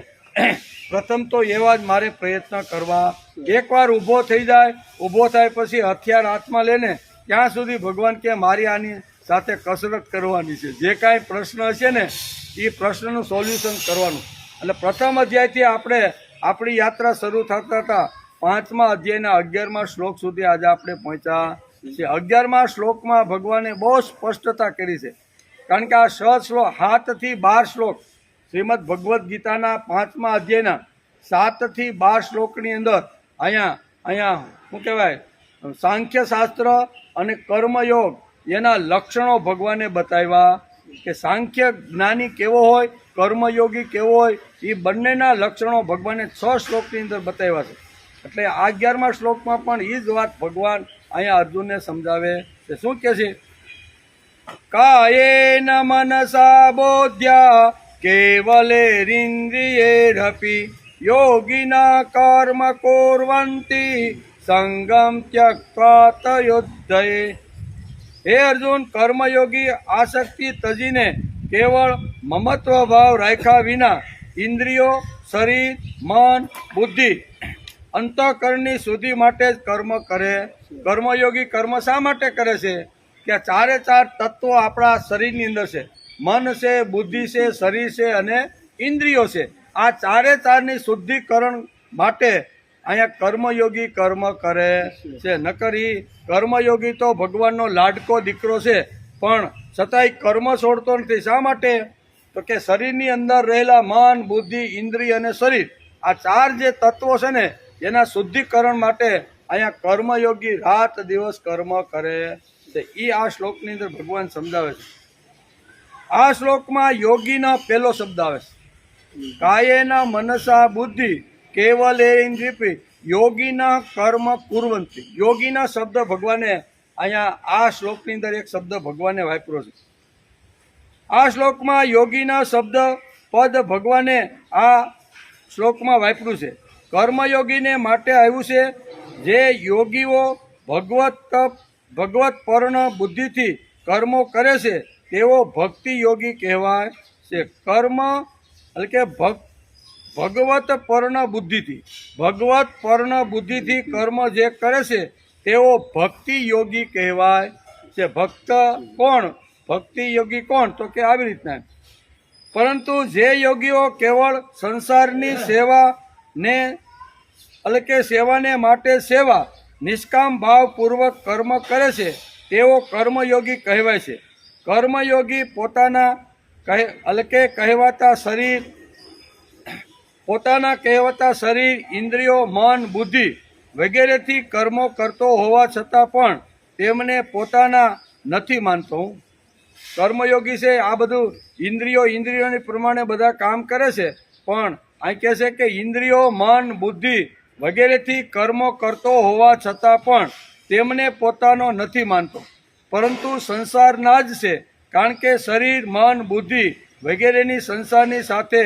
[SPEAKER 2] પ્રથમ તો એવા જ મારે પ્રયત્ન કરવા. એકવાર ઊભો થઈ જાય, ઊભો થાય પછી હથિયાર હાથમાં લઈને ત્યાં સુધી ભગવાન કે મારી આની સાથે કસરત કરવાની છે. જે કાંઈ પ્રશ્ન હશે ને એ પ્રશ્નનું સોલ્યુશન કરવાનું. એટલે પ્રથમ અધ્યાયથી આપણે આપણી યાત્રા શરૂ થતા હતા 5મા અધ્યાયના 11મા શ્લોક સુધી આજે આપણે પહોંચ્યા છે. 11મા શ્લોકમાં ભગવાને બહુ સ્પષ્ટતા કરી છે. કારણ કે આ 7 થી 12 શ્લોક શ્રીમદ ભગવદ્ ગીતાના 5મા અધ્યાયના 7 થી 12 શ્લોકની અંદર અહીંયા શું કહેવાય સાંખ્ય શાસ્ત્ર અને કર્મયોગ એના લક્ષણો ભગવાને બતાવ્યા કે સાંખ્ય જ્ઞાની કેવો હોય, કર્મયોગી કેવો હોય, એ બંનેના લક્ષણો ભગવાને 6 શ્લોકની અંદર બતાવ્યા છે. એટલે આ 11મા શ્લોકમાં પણ એ જ વાત ભગવાન અહીંયા અર્જુનને સમજાવે છે. શું કહે છે? કાયેન મનસા બોધ્યા કેવલેરિન્દ્રિયેરપી યોગિના કર્મ કુર્વન્તિ સંગમ ત્યક્ત્વા તયોધ્યે. હે અર્જુન, કર્મયોગી આસક્તિ તજીને કેવળ મમત્વ ભાવ રાખ્યા વિના ઇન્દ્રિયો, શરીર, મન, બુદ્ધિ, અંતઃકરણની શુદ્ધિ માટે જ કર્મ કરે. કર્મયોગી કર્મ શા માટે કરે છે? કે ચારે ચાર તત્વો આપણા શરીરની અંદર છે. મન છે, બુદ્ધિ છે, શરીર છે અને ઇન્દ્રિયો છે. આ ચારે ચારની શુદ્ધિકરણ માટે અહીંયા કર્મયોગી કર્મ કરે છે. નકર ઈ કર્મયોગી તો ભગવાનનો લાડકો દીકરો છે, પણ છતાંય કર્મ છોડતો નથી. શા માટે? તો કે શરીરની અંદર રહેલા મન, બુદ્ધિ, ઇન્દ્રિય અને શરીર, આ ચાર જે તત્વો છે ને એના શુદ્ધિકરણ માટે અહીંયા કર્મયોગી રાત દિવસ કર્મ કરે છે. એ આ શ્લોકની અંદર ભગવાન સમજાવે છે. આ શ્લોકમાં યોગીના પહેલો શબ્દ આવે છે. કાયેના મનસા બુદ્ધિ કેવલેન્દ્રિય યોગીના કર્મ કુર્વંતિ. યોગીના શબ્દ ભગવાને અહીંયા આ શ્લોકની અંદર એક શબ્દ ભગવાને વાપર્યો છે. આ શ્લોકમાં યોગીના શબ્દ પદ ભગવાને આ શ્લોકમાં વાપર્યું છે. કર્મયોગીને માટે આવ્યું છે જે યોગીઓ ભગવત પર્ણ બુદ્ધિથી કર્મો કરે છે તેઓ ભક્તિ યોગી કહેવાય છે. કર્મ એટલે કે ભગવત પર્ણ બુદ્ધિથી કર્મ જે કરે છે તેઓ ભક્તિ યોગી કહેવાય છે. ભક્તિ યોગી કોણ? તો કે આવી રીતના. પરંતુ જે યોગીઓ કેવળ સંસારની સેવાને એટલે કે સેવાને માટે સેવા નિષ્કામ ભાવપૂર્વક કર્મ કરે છે તેઓ કર્મયોગી કહેવાય છે. કર્મયોગી પોતાના કહેવાતા શરીર, ઇન્દ્રિયો, મન, બુદ્ધિ વગેરેથી કર્મો કરતો હોવા છતાં પણ તેમને પોતાના નથી માનતો. કર્મયોગી છે આ બધું ઇન્દ્રિયોની પ્રમાણે બધા કામ કરે છે, પણ અહીં કહે છે કે ઇન્દ્રિયો, મન, બુદ્ધિ વગેરેથી કર્મો કરતો હોવા છતાં પણ તેમને પોતાનો નથી માનતો, પરંતુ સંસારના જ છે. કારણ કે શરીર, મન, બુદ્ધિ વગેરેની સંસારની સાથે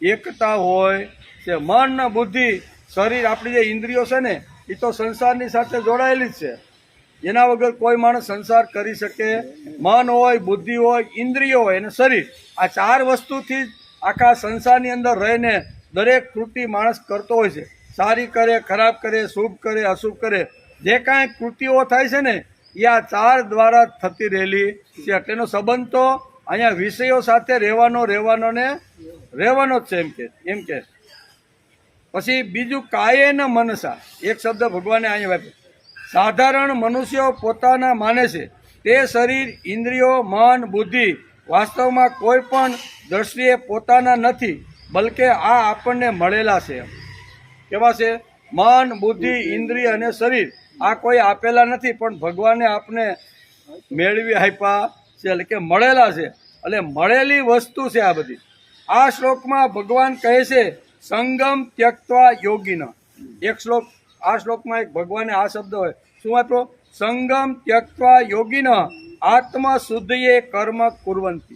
[SPEAKER 2] એકતા હોય છે. મન, બુદ્ધિ, શરીર, આપણી જે ઇન્દ્રિયો છે ને એ તો સંસારની સાથે જોડાયેલી જ છે. એના વગર કોઈ માણસ સંસાર કરી શકે. મન હોય, બુદ્ધિ હોય, ઇન્દ્રિયો હોય અને શરીર, આ ચાર વસ્તુથી જ આખા સંસારની અંદર રહીને દરેક કૃતિ માણસ કરતો હોય છે. સારી કરે, ખરાબ કરે, શુભ કરે, અશુભ કરે, જે કાંઈ કૃતિઓ થાય છે ને એ આ ચાર દ્વારા થતી રહેલી છે. તેનો સંબંધ તો અહીંયા વિષયો સાથે રહેવાનો જ છે એમ કે. પછી બીજું કાયેન મનસા, એક શબ્દ ભગવાને અહીંયા વાપર્યો. સાધારણ મનુષ્યો પોતાના માને છે તે શરીર, ઇન્દ્રિયો, મન, બુદ્ધિ વાસ્તવમાં કોઈ પણ દ્રષ્ટિએ પોતાના નથી, બલકે આ આપણને મળેલા છે. કેવા છે? મન, બુદ્ધિ, ઇન્દ્રિય અને શરીર આ કોઈ આપેલા નથી, પણ ભગવાને આપને મેળવી આપ્યા છે, એટલે કે મળેલા છે. એટલે મળેલી વસ્તુ છે આ બધી. આ શ્લોકમાં ભગવાન કહે છે સંગમ ત્યક્ત્વા યોગિન. એક શ્લોક, આ શ્લોકમાં એક ભગવાને આ શબ્દ હોય શું વાપરો? સંગમ ત્યક્ત્વા યોગિન આત્મશુદ્ધિએ કર્મ કુર્વંતિ.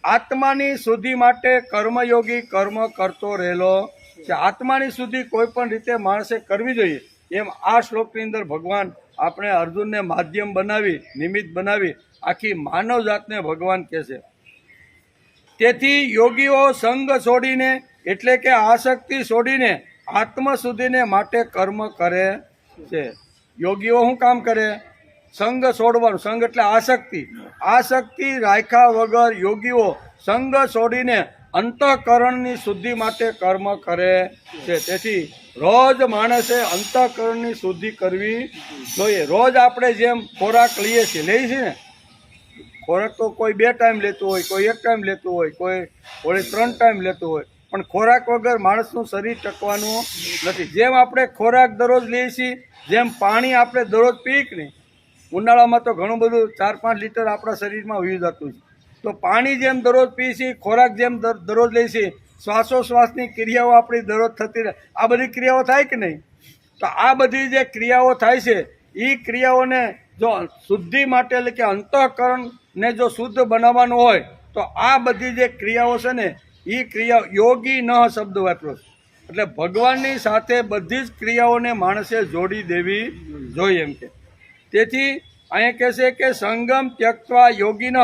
[SPEAKER 2] આત્માની શુદ્ધિ માટે કર્મયોગી કર્મ કરતો રહેલો છે. આત્માની શુદ્ધિ કોઈ પણ રીતે માણસે કરવી જોઈએ, એમ આ શ્લોકની અંદર ભગવાન આપણે અર્જુનને માધ્યમ બનાવી, નિમિત્ત બનાવી આખી માનવ જાતને ભગવાન કહે છે. તેથી યોગીઓ સંગ છોડીને એટલે કે આસક્તિ છોડીને આત્મશુદ્ધિને માટે કર્મ કરે છે. યોગીઓ શું કામ કરે? સંગ છોડવાનું. સંગ એટલે આસક્તિ રાખ્યા વગર યોગીઓ સંગ છોડીને અંતઃકરણની શુદ્ધિ માટે કર્મ કરે છે. તેથી રોજ માણસે અંતઃકરણની શુદ્ધિ કરવી જોઈએ. રોજ આપણે જેમ ખોરાક લઈએ છીએ ને, ખોરાક તો કોઈ 2 ટાઈમ લેતું હોય, કોઈ 1 ટાઈમ લેતું હોય, કોઈ 3 ટાઈમ લેતું હોય, પણ ખોરાક વગર માણસનું શરીર ટકવાનું નથી. જેમ આપણે ખોરાક દરરોજ લઈએ છીએ, જેમ પાણી આપણે દરરોજ પીએ કે નહીં, ઉનાળામાં તો ઘણું બધું 4-5 લીટર આપણા શરીરમાં વહી જતું છે. તો પાણી જેમ દરરોજ પીએ છીએ, ખોરાક જેમ દરરોજ લઈએ છીએ, શ્વાસોશ્વાસની ક્રિયાઓ આપણી દરરોજ થતી રહે, આ બધી ક્રિયાઓ થાય કે નહીં? તો આ બધી જે ક્રિયાઓ થાય છે એ ક્રિયાઓને જો શુદ્ધિ માટે એટલે કે અંતઃકરણને જો શુદ્ધ બનાવવાનું હોય તો આ બધી જે ક્રિયાઓ છે ને એ ક્રિયા યોગી ન શબ્દ વાપર્યો છે. એટલે ભગવાનની સાથે બધી જ ક્રિયાઓને માણસે જોડી દેવી જોઈએ એમ કે. તેથી અહીંયા કહે છે કે સંગમ ત્યક્ત્વા યોગિન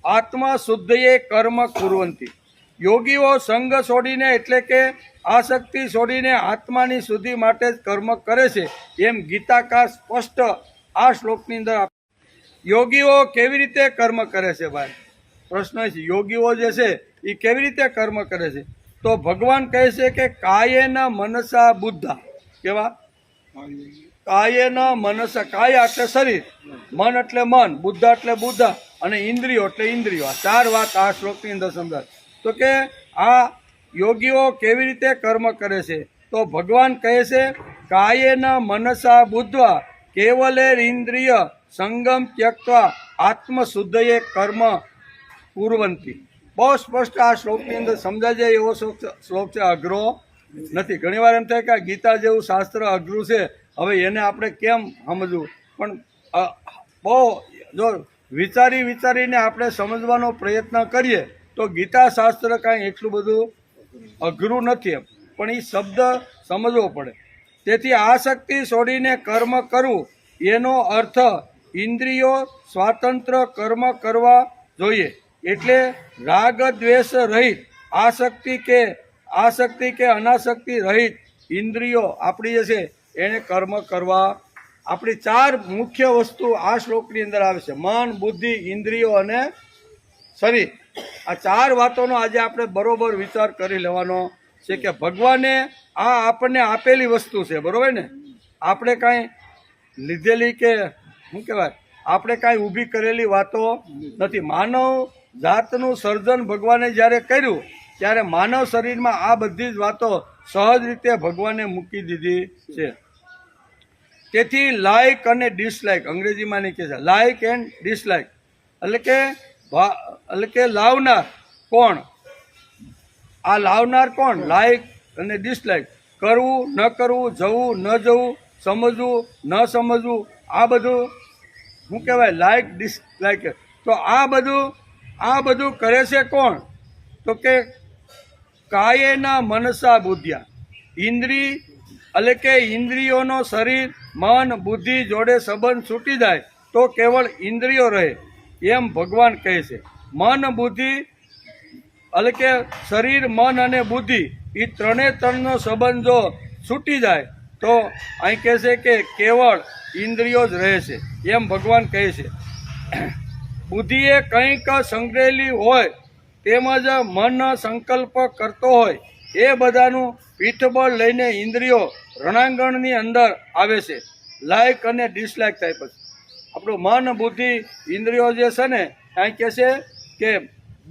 [SPEAKER 2] આત્મ શુદ્ધયે કર્મ કુર્વંતી. યોગીઓ સંગ છોડીને એટલે કે આસક્તિ છોડીને આત્માની શુદ્ધિ માટે જ કર્મ કરે છે એમ ગીતાકાર સ્પષ્ટ આ શ્લોકની અંદર. યોગીઓ કેવી રીતે કર્મ કરે છે ભાઈ? પ્રશ્ન છે યોગીઓ જે છે એ કેવી રીતે કર્મ કરે છે? તો ભગવાન કહે છે કે કાયેન મનસા બુદ્ધા. કેવા? કાયેન મનસા. કાયા એટલે શરીર, મન એટલે મન, બુદ્ધા એટલે બુદ્ધા અને ઇન્દ્રિયો એટલે ઇન્દ્રિયો. આ ચાર વાત આ શ્લોકની અંદર સમજાય. તો કે આ યોગીઓ કેવી રીતે કર્મ કરે છે? તો ભગવાન કહે છે કાયેન મનસા બુદ્ધા કેવલે ઇન્દ્રિય સંગમ ત્યક્ત્વા આત્મશુદ્ધયે કર્મ કુર્વંતી. બહુ સ્પષ્ટ આ શ્લોકની અંદર સમજાય જાય એવો શ્લોક છે, અઘરો નથી. ઘણીવાર એમ થાય કે આ ગીતા જેવું શાસ્ત્ર અઘરું છે, હવે એને આપણે કેમ સમજવું? પણ બહુ જો વિચારીને આપણે સમજવાનો પ્રયત્ન કરીએ તો ગીતા શાસ્ત્ર કાંઈ એટલું બધું અઘરું નથી એમ, પણ એ શબ્દ સમજવો પડે. તેથી આસક્તિ છોડીને કર્મ કરવું એનો અર્થ ઇન્દ્રિયો સ્વાતંત્ર્ય કર્મ કરવા જોઈએ. એટલે રાગ દ્વેષ રહિત, આસક્તિ કે અનાસક્તિ રહિત ઇન્દ્રિયો આપણી જે છે એને કર્મ કરવા. આપણી ચાર મુખ્ય વસ્તુ આ શ્લોકની અંદર આવે છે: મન, બુદ્ધિ, ઇન્દ્રિયો અને શરીર. આ ચાર વાતોનો આજે આપણે બરોબર વિચાર કરી લેવાનો છે કે ભગવાને આ આપણને આપેલી વસ્તુ છે, બરોબર ને? આપણે કાંઈ લીધેલી કે શું કહેવાય, આપણે કાંઈ ઊભી કરેલી વાતો નથી. માનવ જાતનું સર્જન ભગવાને જ્યારે કર્યું ત્યારે માનવ શરીરમાં આ બધી જ વાતો સહજ રીતે ભગવાને મૂકી દીધી છે. તેથી લાઇક અને ડિસલાઇક, અંગ્રેજીમાં નહીં કહે છે લાઇક એન્ડ ડિસલાઇક, એટલે કે લાવનાર કોણ? આ લાવનાર કોણ? લાઇક અને ડિસલાઇક, કરવું ન કરવું, જવું ન જવું, સમજવું ન સમજવું, આ બધું શું કહેવાય? Like dislike. તો આ બધું કરે છે કોણ? તો કે કાયેના મનસા બુદ્ધ્યા. એટલે કે ઇન્દ્રિયોનો શરીર, મન, બુદ્ધિ જોડે સંબંધ છૂટી જાય તો કેવળ ઇન્દ્રિયો રહે એમ ભગવાન કહે છે. મન, બુદ્ધિ એટલે કે શરીર, મન અને બુદ્ધિ એ ત્રણનો સંબંધ જો છૂટી જાય તો અહીં કહે છે કે કેવળ ઇન્દ્રિયો જ રહે છે એમ ભગવાન કહે છે. બુદ્ધિએ કંઈક સંગ્રહેલી હોય તેમજ મન સંકલ્પ કરતો હોય એ બધાનું પીઠબળ લઈને ઇન્દ્રિયો રણાંગણની અંદર આવે છે. લાઇક અને ડિસલાઇક થાય. પછી આપણું મન, બુદ્ધિ, ઇન્દ્રિયો જે છે ને અહીં કહે છે કે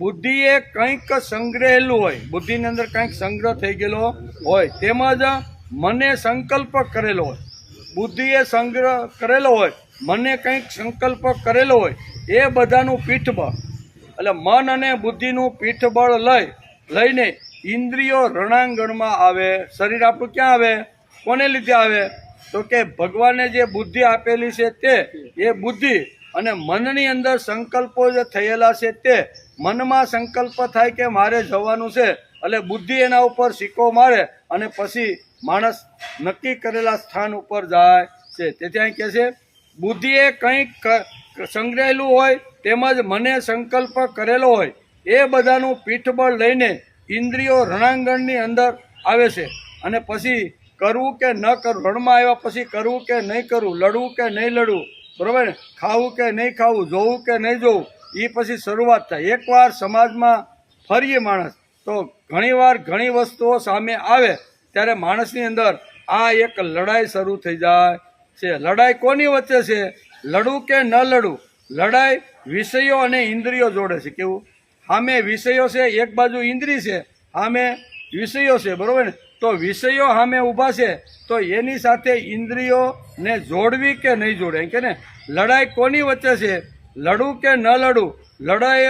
[SPEAKER 2] બુદ્ધિએ કંઈક સંગ્રહેલું હોય, બુદ્ધિની અંદર કંઈક સંગ્રહ થઈ ગયેલો હોય, તેમજ મને સંકલ્પ કરેલો હોય. બુદ્ધિએ સંગ્રહ કરેલો હોય, મને કંઈક સંકલ્પ કરેલો હોય, એ બધાનું પીઠબળ એટલે મન અને બુદ્ધિનું પીઠબળ લઈને ઇન્દ્રિયો રણાંગણમાં આવે. શરીર આપણું ક્યાં આવે? કોને લીધે આવે? તો કે ભગવાને જે બુદ્ધિ આપેલી છે તે, એ બુદ્ધિ અને મનની અંદર સંકલ્પો જે થયેલા છે તે, મનમાં સંકલ્પ થાય કે મારે જવાનું છે એટલે બુદ્ધિ એના ઉપર સિક્કો મારે અને પછી માણસ નક્કી કરેલા સ્થાન ઉપર જાય છે. તેથી અહીં કહે છે બુદ્ધિએ કંઈક સંગ્રહેલું હોય તેમજ મને સંકલ્પ કરેલો હોય એ બધાનું પીઠબળ લઈને ઇન્દ્રિયો રણાંગણની અંદર આવે છે. અને પછી કરવું કે ન કરવું, રણમાં આવ્યા પછી કરવું કે નહીં કરવું, લડવું કે નહીં લડવું, બરાબર ને? ખાવું કે નહીં ખાવું, જોવું કે નહીં જોવું, એ પછી શરૂઆત થાય. એકવાર સમાજમાં ફરીએ માણસ તો ઘણીવાર ઘણી વસ્તુઓ સામે આવે ત્યારે માણસની અંદર આ એક લડાઈ શરૂ થઈ જાય છે. લડાઈ કોની વચ્ચે છે? લડવું કે ન લડવું? લડાઈ વિષયો અને ઇન્દ્રિયો જોડે છે. કેવું? સામે વિષયો છે, એક બાજુ ઇન્દ્રિય છે, સામે વિષયો છે, બરાબર ને? તો વિષયો સામે ઊભા છે તો એની સાથે ઇન્દ્રિયોને જોડવી કે નહીં જોડે કે ને? લડાઈ કોની વચ્ચે છે? લડવું કે ન લડવું?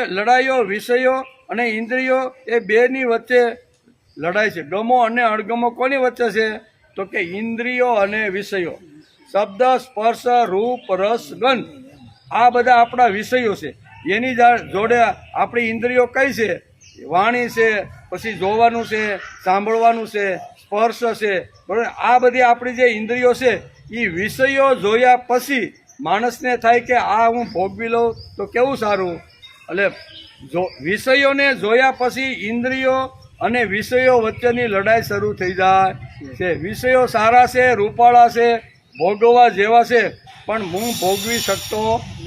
[SPEAKER 2] લડાઈઓ વિષયો અને ઇન્દ્રિયો એ બેની વચ્ચે લડાઈ છે. ગમો અને અણગમો કોની વચ્ચે છે? તો કે ઇન્દ્રિયો અને વિષયો. શબ્દ, સ્પર્શ, રૂપ, રસ, ગંધ આ બધા આપણા વિષયો છે. એની જોડે આપણી ઇન્દ્રિયો કઈ છે? વાણી છે, પછી જોવાનું છે, સાંભળવાનું છે, સ્પર્શ છે, બરાબર. આ બધી આપણી જે ઇન્દ્રિયો છે એ વિષયો જોયા પછી માણસને થાય કે આ હું ભોગવી લઉં તો કેવું સારું. એટલે વિષયોને જોયા પછી ઇન્દ્રિયો અને વિષયો વચ્ચેની લડાઈ શરૂ થઈ જાય છે. વિષયો સારા છે, રૂપાળા છે, ભોગવવા જેવા છે, પણ હું ભોગવી શકતો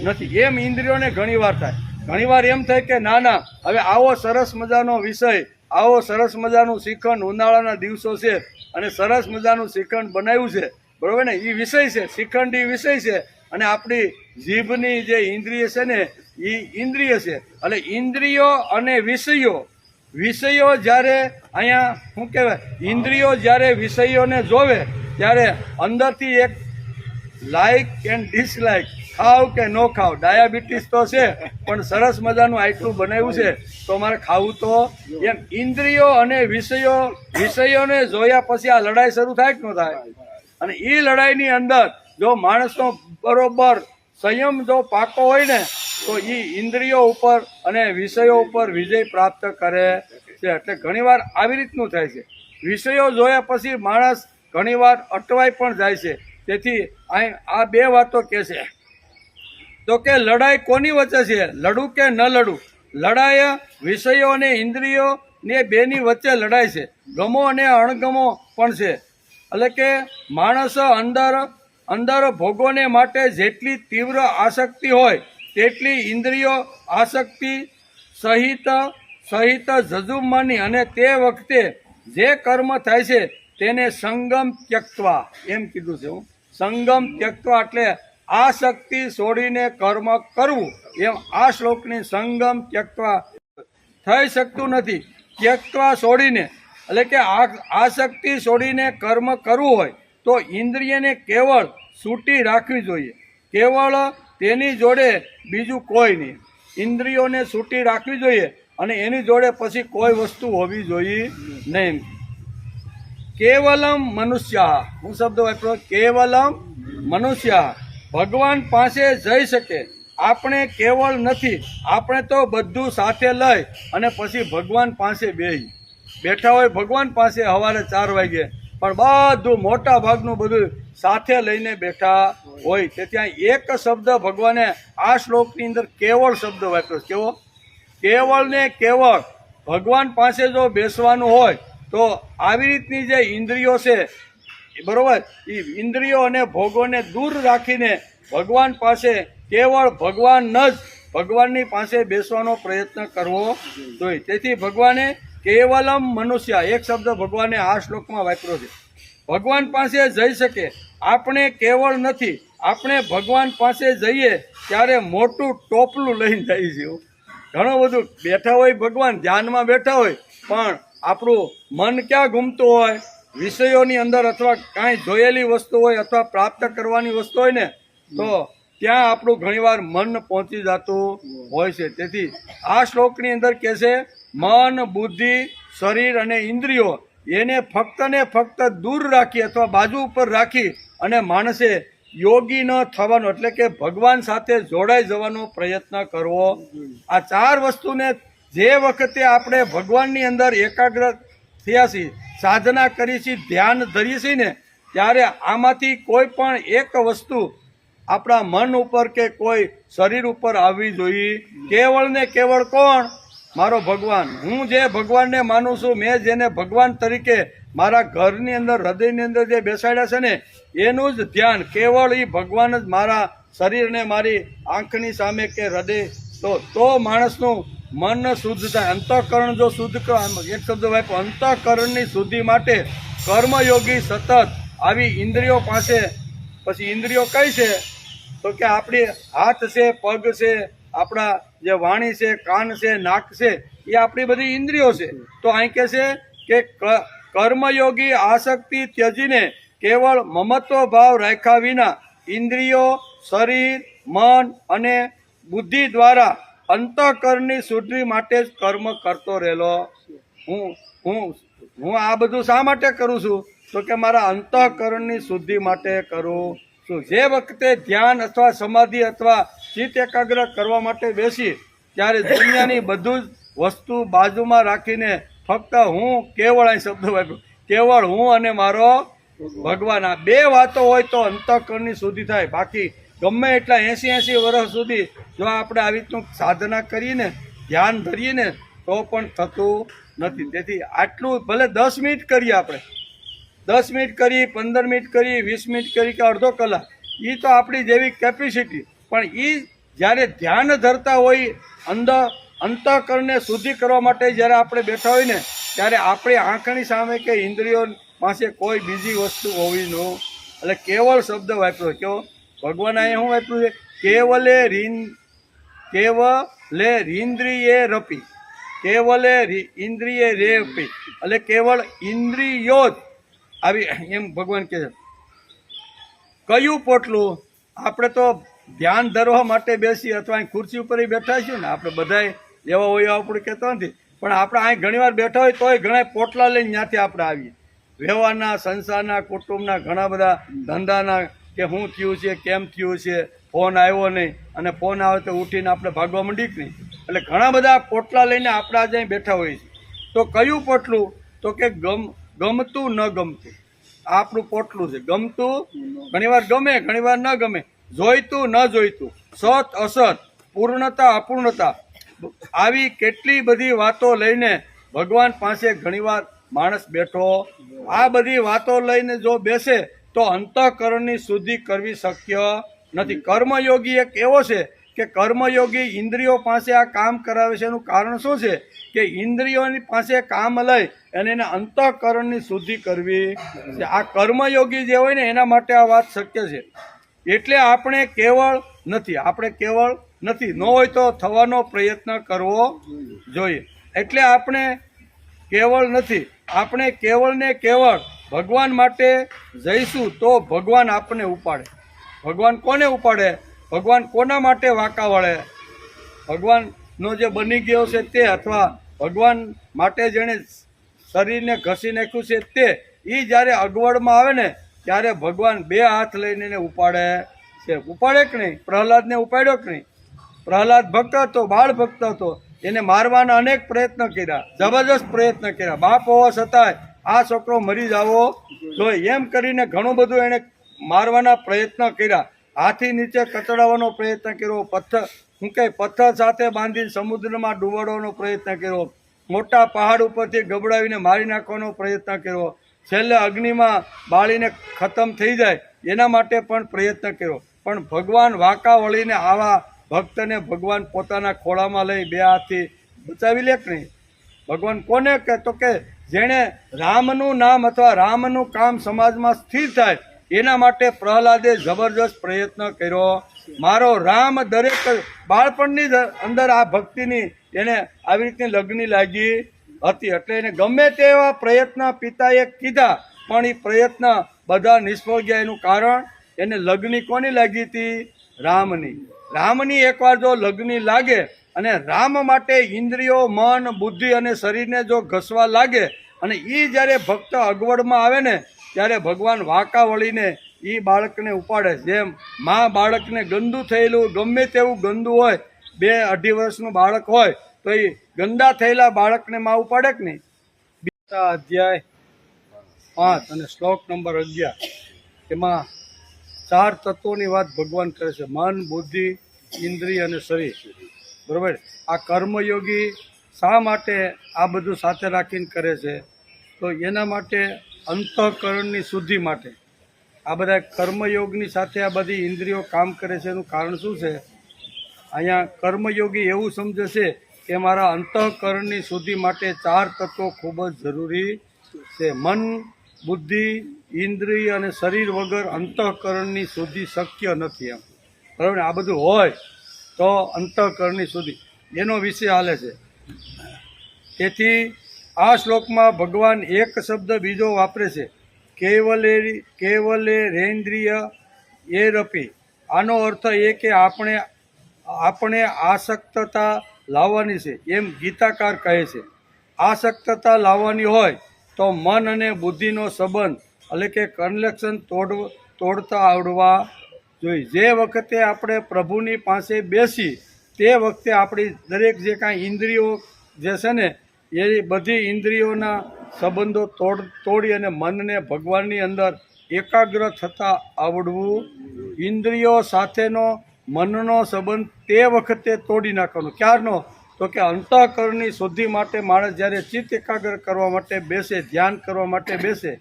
[SPEAKER 2] નથી એમ ઇન્દ્રિયોને ઘણીવાર થાય. ઘણીવાર એમ થાય કે ના ના, હવે આવો સરસ મજાનો વિષય, આવો સરસ મજાનું શ્રીખંડ, ઉનાળાના દિવસો છે અને સરસ મજાનું શ્રીખંડ બનાવ્યું છે, બરાબર ને, એ વિષય છે, શ્રીખંડ એ વિષય છે, અને આપણી જીભની જે ઇન્દ્રિય છે ને એ ઇન્દ્રિય છે. એટલે ઇન્દ્રિયો અને વિષયો જ્યારે અહીંયા શું કહેવાય, ઇન્દ્રિયો જ્યારે વિષયોને જોવે ત્યારે અંદરથી એક લાઇક એન્ડ ડિસલાઇક, ખાવ કે ન ખાવ, ડાયાબિટીસ તો છે પણ સરસ મજાનું આટલું બનાવ્યું છે તો મારે ખાવું તો, એમ ઇન્દ્રિયો અને વિષયોને જોયા પછી આ લડાઈ શરૂ થાય કે ન થાય. અને એ લડાઈની અંદર જો માણસનો બરોબર સંયમ જો પાકો હોય ને તો એ ઇન્દ્રિયો ઉપર અને વિષયો ઉપર વિજય પ્રાપ્ત કરે છે. એટલે ઘણીવાર આવી રીતનું થાય છે. વિષયો જોયા પછી માણસ ઘણીવાર અટવાઈ પણ જાય છે. તેથી આ બે વાતો કહે છે તો કે લડાઈ કોની વચ્ચે છે, લડું કે ન લડું. લડાઈ વિષયો અને ઇન્દ્રિયો ને બેની વચ્ચે લડાઈ છે. ગમો અને અણગમો પણ છે. એટલે કે માણસ અંદર ભોગોને માટે જેટલી તીવ્ર આસક્તિ હોય તેટલી ઇન્દ્રિયો આસક્તિ સહિત જજુમવાની, અને તે વખતે જે કર્મ થાય છે તેને સંગમ ત્યક્તવા એમ કીધું છે. સંગમ ત્યક્તવા એટલે આસક્તિ છોડીને કર્મ કરવું, એમ આ શ્લોકની સંગમ ત્યક્તવા થઈ શકતું નથી. ત્યક્તવા છોડીને એટલે કે આસક્તિ છોડીને કર્મ કરવું હોય તો ઇન્દ્રિયને કેવળ છૂટી રાખવી જોઈએ. કેવળ તેની જોડે બીજું કોઈ નહીં. ઇન્દ્રિયોને છૂટી રાખવી જોઈએ અને એની જોડે પછી કોઈ વસ્તુ હોવી જોઈએ નહીં. કેવલમ મનુષ્ય, હું શબ્દ વાપરો, કેવલમ મનુષ્ય ભગવાન પાસે જઈ શકે. આપણે કેવળ નથી, આપણે તો બધું સાથે લઈ અને પછી ભગવાન પાસે બેઠા હોય. ભગવાન પાસે સવારે 4 વાગે પણ બધું મોટા ભાગનું બધું સાથે લઈને બેઠા હોય. તેથી ત્યાં એક શબ્દ ભગવાને આ શ્લોકની અંદર કેવળ શબ્દ વાપર્યો. કેવો? કેવળ ને કેવળ ભગવાન પાસે જો બેસવાનું હોય તો આવી રીતની જે ઇન્દ્રિયો છે, બરોબર, એ ઇન્દ્રિયો અને ભોગોને દૂર રાખીને ભગવાન પાસે કેવળ ભગવાનની પાસે બેસવાનો પ્રયત્ન કરવો જોઈએ. તેથી ભગવાને કેવલમ મનુષ્ય એક શબ્દ ભગવાને આ શ્લોકમાં વાપર્યો છે. ભગવાન પાસે જઈ શકે. આપણે કેવળ નથી, આપણે ભગવાન પાસે જઈએ ત્યારે મોટું ટોપલું લઈને જઈએ છીએ. ઘણું બધું બેઠા હોય, ભગવાન ધ્યાનમાં બેઠા હોય, પણ આપણું મન ક્યાં ઘૂમતું હોય, વિષયોની અંદર, અથવા કાંઈ જોયેલી વસ્તુ હોય અથવા પ્રાપ્ત કરવાની વસ્તુ હોય ને તો ત્યાં આપણું ઘણીવાર મન પહોંચી જતું હોય છે. તેથી આ શ્લોકની અંદર કહે છે મન, બુદ્ધિ, શરીર અને ઇન્દ્રિયો એને ફક્ત ને ફક્ત દૂર રાખી અથવા બાજુ ઉપર રાખી અને માણસે યોગી ન થવાનો, એટલે કે ભગવાન સાથે જોડાઈ જવાનો પ્રયત્ન કરવો. આ 4 વસ્તુને જે વખતે આપણે ભગવાનની અંદર એકાગ્ર થયા છીએ, સાધના કરી છીએ, ધ્યાન ધરીએ છીએ ને, ત્યારે આમાંથી કોઈ પણ એક વસ્તુ આપણા મન ઉપર કે કોઈ શરીર ઉપર આવવી જોઈએ. કેવળ ને કેવળ કોણ? મારો ભગવાન. હું જે ભગવાનને માનું છું, મેં જેને ભગવાન તરીકે મારા ઘરની અંદર, હૃદયની અંદર જે બેસાડ્યા છે ને, એનું જ ધ્યાન, કેવળ એ ભગવાન જ મારા શરીરને મારી આંખની સામે કે હૃદય, તો માણસનું મન શુદ્ધ થાય. અંતઃકરણ જો શુદ્ધ, એક શબ્દ વાપરો, અંતઃકરણની શુદ્ધિ માટે કર્મયોગી સતત આવી ઇન્દ્રિયો પાસે, પછી ઇન્દ્રિયો કઈ છે તો કે આપણી હાથ છે, પગ છે, આપણા જે વાણી છે, કાન છે, નાક છે, એ આપણી બધી ઇન્દ્રિયો છે. તો અહીં કહે છે કે કર્મયોગી આસક્તિ ત્યજીને કેવળ મમત્વ ભાવ રાખ્યા વિના ઇન્દ્રિયો, શરીર, મન અને બુદ્ધિ દ્વારા અંતઃકરણની શુદ્ધિ માટે જ કર્મ કરતો રહેલો. હું આ બધું શા માટે કરું છું તો કે મારા અંતઃકરણની શુદ્ધિ માટે કરું છું. જે વખતે ધ્યાન અથવા સમાધિ અથવા ચિત્ત એકાગ્ર કરવા માટે બેસી ત્યારે દુનિયાની બધું જ વસ્તુ બાજુમાં રાખીને ફક્ત હું કેવળ અહીં શબ્દ વાપર્યો, કેવળ હું અને મારો ભગવાન, આ બે વાતો હોય તો અંતઃકરણની શુદ્ધિ થાય. બાકી ગમે એટલા 80 વર્ષ સુધી જો આપણે આવી રીતનું સાધના કરીને ધ્યાન ધરીએ ને તો પણ થતું નથી. તેથી આટલું ભલે 10 મિનિટ કરીએ, આપણે 10 મિનિટ કરી, 15 મિનિટ કરી, 20 મિનિટ કરી કે અડધો કલાક, એ તો આપણી જેવી કેપેસિટી. પણ એ જ્યારે ધ્યાન ધરતા હોય અંતઃકરણને શુદ્ધિ કરવા માટે જ્યારે આપણે બેઠા હોય ને ત્યારે આપણી આંખની સામે કે ઇન્દ્રિયો પાસે કોઈ બીજી વસ્તુ હોવી ન. એટલે કેવળ શબ્દ વાપર્યો. કેવો ભગવાન અહીંયા શું વાપર્યું છે? કેવલે ઇન્દ્રિયે રપી, કેવલે ઇન્દ્રિયે રેપી, એટલે કેવળ ઇન્દ્રિયો જ આવી એમ ભગવાન કહે છે. કયું પોટલું? આપણે તો ધ્યાન ધરવા માટે બેસી અથવા અહીં ખુરશી ઉપર બેઠા છીએ ને, આપણે બધાય એવા હોય આપણે કહેતા નથી, પણ આપણે અહીં ઘણીવાર બેઠા હોય તોય ઘણા પોટલા લઈને ત્યાંથી આપણે આવીએ. વ્યવહારના, સંસારના, કુટુંબના, ઘણા બધા ધંધાના, કે શું થયું છે, કેમ થયું છે, ફોન આવ્યો નહીં, અને ફોન આવે તો ઉઠીને આપણે ભાગવા માંડીએ કે નહીં. એટલે ઘણા બધા પોટલા લઈને આપણે આજે અહીં બેઠા હોઈએ છીએ. તો કયું પોટલું? તો કે ગમતું ન ગમતું, આપણું પોટલું છે. ગમતું ઘણીવાર ગમે, ઘણીવાર ન ગમે, જોઈતું ન જોઈતું, સત અસત, પૂર્ણતા અપૂર્ણતા, આવી કેટલી બધી વાતો લઈને ભગવાન પાસે ઘણીવાર માણસ બેઠો. આ બધી વાતો લઈને જો બેસે તો અંતઃકરણની શુદ્ધિ કરવી શક્ય નથી. કર્મયોગી એક એવો છે કે કર્મયોગી ઇન્દ્રિયો પાસે આ કામ કરાવે છે. એનું કારણ શું છે? કે ઇન્દ્રિયોની પાસે કામ લઈ અને એને અંતઃકરણની શુદ્ધિ કરવી છે. આ કર્મયોગી જે હોય ને એના માટે આ વાત શક્ય છે. એટલે આપણે કેવળ નથી, આપણે કેવળ નથી, ન હોય તો થવાનો પ્રયત્ન કરવો જોઈએ. એટલે આપણે કેવળ નથી, આપણે કેવળ ને કેવળ ભગવાન માટે જઈશું તો ભગવાન આપણને ઉપાડે. ભગવાન કોને ઉપાડે? ભગવાન કોના માટે વાંકા વળે? ભગવાનનો જે બની ગયો છે તે, અથવા ભગવાન માટે જેણે શરીરને ઘસી નાખ્યું છે તે, એ જ્યારે અગવડમાં આવે ને ત્યારે ભગવાન 2 હાથ લઈને એને ઉપાડે છે. ઉપાડે કે નહીં? પ્રહલાદને ઉપાડ્યો કે નહીં? પ્રહલાદ ભક્ત હતો, બાળ ભક્ત હતો, એને મારવાના અનેક પ્રયત્ન કર્યા, જબરજસ્ત પ્રયત્ન કર્યા. બાપ હોવા છતાંય આ છોકરો મરી જવો જોઈએ એમ કરીને ઘણું બધું એને મારવાના પ્રયત્ન કર્યા. હાથી નીચે કચડાવવાનો પ્રયત્ન કર્યો, પથ્થર સાથે બાંધીને સમુદ્રમાં ડૂબાડવાનો પ્રયત્ન કર્યો, મોટા પહાડ ઉપરથી ગબડાવીને મારી નાખવાનો પ્રયત્ન કર્યો, છેલ્લે અગ્નિમાં બાળીને ખતમ થઈ જાય એના માટે પણ પ્રયત્ન કર્યો. પણ ભગવાન વાંકા વળીને આવા ભક્તને ભગવાન પોતાના ખોળામાં લઈ 2 હાથથી બચાવી લે કે નહીં? ભગવાન કોને કહે? તો કે જેણે રામનું નામ અથવા રામનું કામ સમાજમાં સ્થિર થાય એના માટે પ્રહલાદે જબરજસ્ત પ્રયત્ન કર્યો. મારો રામ દરેક બાળપણની અંદર આ ભક્તિની એને આવી રીતની લગ્ની લાગી હતી. એટલે એને ગમે તેવા પ્રયત્ન પિતાએ કીધા પણ એ પ્રયત્ન બધા નિષ્ફળ ગયા. એનું કારણ એને લગ્ની કોની લાગી હતી? રામની. રામની એકવાર જો લગ્ની લાગે અને રામ માટે ઇન્દ્રિયો, મન, બુદ્ધિ અને શરીરને જો ઘસવા લાગે અને એ જ્યારે ભક્ત અગવડમાં આવે ને ત્યારે ભગવાન વાંકા વળીને એ બાળકને ઉપાડે. જેમ મા બાળકને ગંદુ થયેલું, ગમે તેવું ગંદુ હોય, 2-2.5 વર્ષનું બાળક હોય તો એ ગંદા થયેલા બાળકને મા ઉપાડે કે નહીં? અધ્યાય 5 અને શ્લોક નંબર 11, એમાં 4 તત્વોની વાત ભગવાન કરે છે: મન, બુદ્ધિ, ઇન્દ્રિય અને શરીર. બરાબર? આ કર્મયોગી શા માટે આ બધું સાથે રાખીને કરે છે? તો એના માટે અંતઃકરણની શુદ્ધિ માટે. આ બધા કર્મયોગની સાથે આ બધી ઇન્દ્રિયો કામ કરે છે. એનું કારણ શું છે? અહીંયા કર્મયોગી એવું સમજે છે કે મારા અંતઃકરણની શુદ્ધિ માટે 4 તત્વો ખૂબ જ જરૂરી છે. મન, બુદ્ધિ, ઇન્દ્રિય અને શરીર વગર અંતઃકરણની શુદ્ધિ શક્ય નથી. એમ બરાબર? આ બધું હોય તો અંતઃકરણની શુદ્ધિ એનો વિષય હાલે છે. તેથી આ શ્લોકમાં ભગવાન એક શબ્દ બીજો વાપરે છે, કેવલે રેન્દ્રિય એ રપી. આનો અર્થ એ કે આપણે આસક્તતા લાવવાની છે એમ ગીતાકાર કહે છે. આસક્તતા લાવવાની હોય તો મન અને બુદ્ધિનો સંબંધ એટલે કે કનેક્શન તોડતા આવડવા જોઈએ. જે વખતે આપણે પ્રભુની પાસે બેસી તે વખતે આપણી દરેક જે કાંઈ ઇન્દ્રિયો જે છે ને એ બધી ઇન્દ્રિયોના સંબંધો તોડી અને મનને ભગવાનની અંદર એકાગ્ર થતાં આવડવું. ઇન્દ્રિયો સાથેનો મનનો સંબંધ તે વખતે તોડી નાખવાનો. ક્યારનો? તો કે અંતઃકરણની શુદ્ધિ માટે માણસ જ્યારે ચિત્ત એકાગ્ર કરવા માટે બેસે, ધ્યાન કરવા માટે બેસે,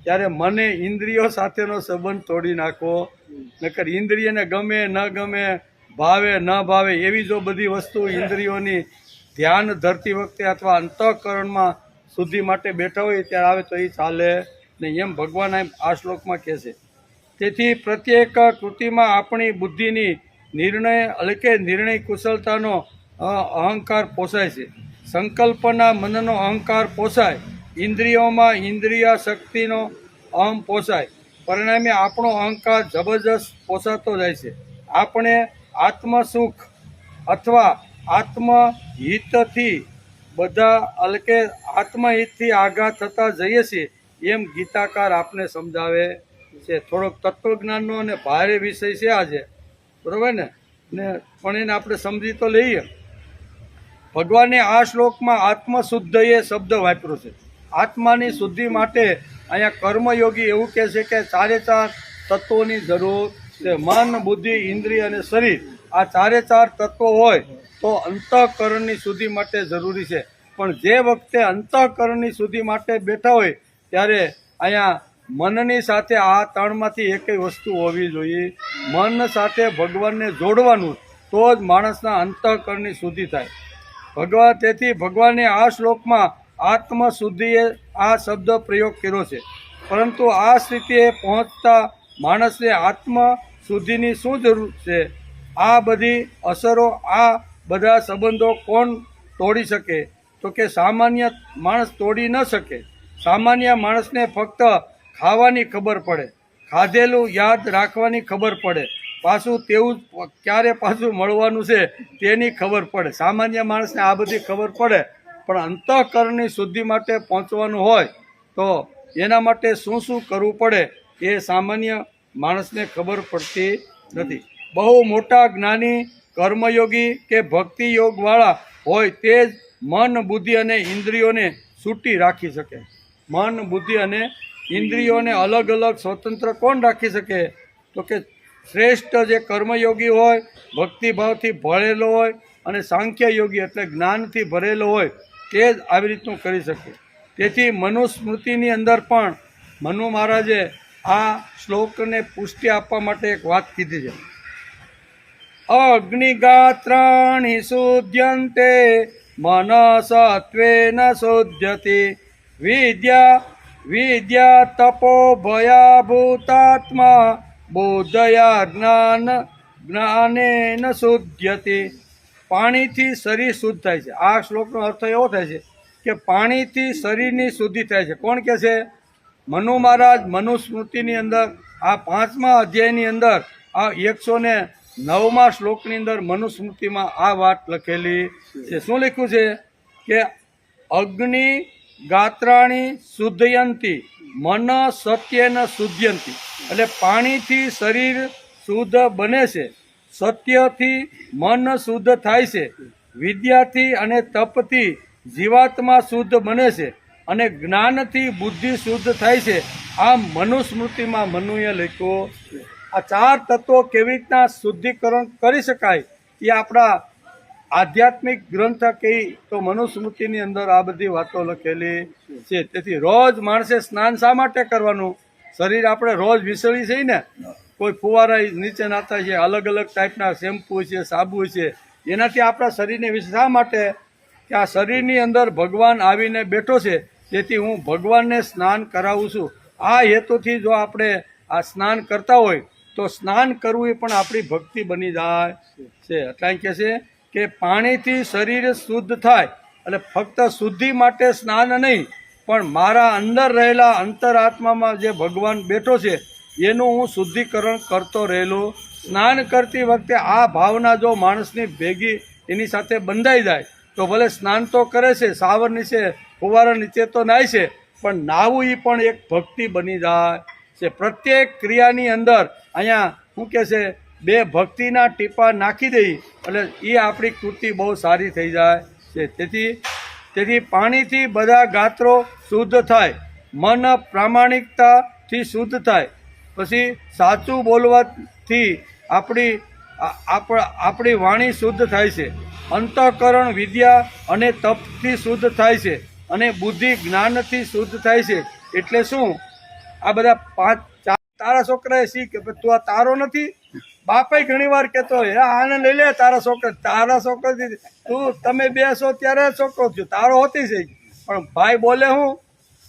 [SPEAKER 2] ત્યારે મને ઇન્દ્રિયો સાથેનો સંબંધ તોડી નાખવો. નકર ઇન્દ્રિયને ગમે ન ગમે, ભાવે ન ભાવે એવી જો બધી વસ્તુ ઇન્દ્રિયોની ધ્યાન ધરતી વખતે અથવા અંતઃકરણમાં શુદ્ધિ માટે બેઠા હોય ત્યારે આવે તો એ ચાલે નહીં. એમ ભગવાન આ શ્લોકમાં કહે છે. તેથી પ્રત્યેક કૃતિમાં આપણી બુદ્ધિની નિર્ણય કુશળતાનો અહંકાર પોસાય છે. સંકલ્પના મનનો અહંકાર પોસાય. ઇન્દ્રિયોમાં ઇન્દ્રિય શક્તિનો અહમ પોસાય. પરિણામે આપણો અહંકાર જબરજસ્ત પોસાતો જાય છે. આપણે આત્મસુખ અથવા આત્મહિતથી આત્મહિતથી આઘાત થતા જઈએ છીએ એમ ગીતાકાર આપને સમજાવે છે. થોડોક તત્વજ્ઞાનનો અને ભારે વિષય છે આજે, બરોબર ને પણ એને આપણે સમજી તો લઈએ. ભગવાને આ શ્લોકમાં આત્મશુદ્ધ એ શબ્દ વાપર્યો છે. આત્માની શુદ્ધિ માટે અહીંયા કર્મયોગી એવું કહે છે કે 4 તત્વોની જરૂર છે. મન, બુદ્ધિ, ઇન્દ્રિય અને શરીર. આ 4 તત્વો હોય તો અંતઃકરણની શુદ્ધિ માટે જરૂરી છે. પણ જે વખતે અંતઃકરણની શુદ્ધિ માટે બેઠા હોય ત્યારે અહીંયા મનની સાથે આ 3માંથી એકેય વસ્તુ હોવી જોઈએ. મન સાથે ભગવાનને જોડવાનું, તો જ માણસના અંતઃકરણની શુદ્ધિ થાય. તેથી ભગવાને આ શ્લોકમાં આત્મશુદ્ધિએ આ શબ્દ પ્રયોગ કર્યો છે. પરંતુ આ સ્થિતિએ પહોંચતા માણસને આત્મશુદ્ધિની શું જરૂર છે? આ બધી અસરો, આ બધા સંબંધો કોણ તોડી શકે? તો કે સામાન્ય માણસ તોડી ન શકે. સામાન્ય માણસને ફક્ત ખાવાની ખબર પડે, ખાધેલું યાદ રાખવાની ખબર પડે, પાછું તેવું ક્યારે પાછું મળવાનું છે તેની ખબર પડે. સામાન્ય માણસને આ બધી ખબર પડે, પણ અંતઃકરણની શુદ્ધિ માટે પહોંચવાનું હોય તો એના માટે શું શું કરવું પડે એ સામાન્ય માણસને ખબર પડતી નથી. બહુ મોટા જ્ઞાની, કર્મયોગી કે ભક્તિ યોગવાળા હોય તે જ મન, બુદ્ધિ અને ઇન્દ્રિયોને છૂટી રાખી શકે. મન, બુદ્ધિ અને ઇન્દ્રિયોને અલગ અલગ સ્વતંત્ર કોણ રાખી શકે? તો કે શ્રેષ્ઠ જે કર્મયોગી હોય, ભક્તિભાવથી ભરેલો હોય અને સાંખ્ય યોગી એટલે જ્ઞાનથી ભરેલો હોય તે જ આવી રીતનું કરી શકે. તેથી મનુસ્મૃતિની અંદર પણ મનુ મહારાજે આ શ્લોકને પુષ્ટિ આપવા માટે એક વાત કીધી છે. અગ્નિગાત્રાણિ શુદ્ધ્યન્તે મનસત્વેન શુદ્ધ્યતિ વિદ્યા તપો ભયાભૂતાત્મા બોધયા જ્ઞાનેન શુદ્ધ્યતિ. પાણીથી શરીર શુદ્ધ થાય છે. આ શ્લોકનો અર્થ એવો થાય છે કે પાણીથી શરીરની શુદ્ધિ થાય છે. કોણ કહે છે? મનુ મહારાજ મનુસ્મૃતિની અંદર આ 5મા અધ્યાયની અંદર આ 109મા શ્લોકની અંદર મનુસ્મૃતિમાં આ વાત લખેલી છે. શું લખ્યું છે કે અગ્નિ ગાત્રાણી શુદ્ધયંતી મન સત્યેન શુદ્ધયંતી. એટલે પાણીથી શરીર શુદ્ધ બને છે, સત્યથી મન શુદ્ધ થાય છે, વિદ્યાથી અને તપથી જીવાત્મા શુદ્ધ બને છે અને જ્ઞાનથી બુદ્ધિ શુદ્ધ થાય છે. આ મનુસ્મૃતિમાં મનુએ લખ્યું. આ 4 તત્વો કેવી રીતના શુદ્ધિકરણ કરી શકાય એ આપણા આધ્યાત્મિક ગ્રંથ કહી તો મનુસ્મૃતિની અંદર આ બધી વાતો લખેલી છે. તેથી રોજ માણસે સ્નાન શા માટે કરવાનું? શરીર આપણે રોજ વિસળી છે ને, કોઈ ફુવારા નીચે નાતા છે, અલગ અલગ ટાઈપના શેમ્પૂ છે, સાબુ છે, એનાથી આપણા શરીરને શા માટે? કે આ શરીરની અંદર ભગવાન આવીને બેઠો છે, તેથી હું ભગવાનને સ્નાન કરાવું છું. આ હેતુથી જો આપણે આ સ્નાન કરતા હોય તો સ્નાન કરવું એ પણ આપણી ભક્તિ બની જાય છે. એટલે કહે છે કે પાણીથી શરીર શુદ્ધ થાય. એટલે ફક્ત શુદ્ધિ માટે સ્નાન નહીં, પણ મારા અંદર રહેલા અંતરાત્મામાં જે ભગવાન બેઠો છે એનું હું શુદ્ધિકરણ કરતો રહેલો. સ્નાન કરતી વખતે આ ભાવના જો માણસની ભેગી એની સાથે બંધાઈ જાય તો ભલે સ્નાન તો કરે છે, સાવર નીચે ફુવારા નીચે તો નાય છે, પણ નાવું એ પણ એક ભક્તિ બની જાય છે. પ્રત્યેક ક્રિયાની અંદર અહીંયા શું કહે છે, 2 ભક્તિના ટીપા નાખી દઈ એટલે એ આપણી કૃતિ બહુ સારી થઈ જાય છે. તેથી તેથી પાણીથી બધા ગાત્રો શુદ્ધ થાય, મન પ્રામાણિકતાથી શુદ્ધ થાય, પછી સાચું બોલવાથી આપણી વાણી શુદ્ધ થાય છે, અંતઃકરણ વિદ્યા અને તપથી શુદ્ધ થાય છે, અને બુદ્ધિ જ્ઞાનથી શુદ્ધ થાય છે. એટલે શું? આ બધા તારા છોકરાએ શીખ કે તું આ તારો નથી. બાપે ઘણી વાર કહેતો હોય આને લઈ લે તારા છોકરા તમે બેસો ત્યારે છોકરો થયો, તારો હોતી છે. પણ ભાઈ બોલે હું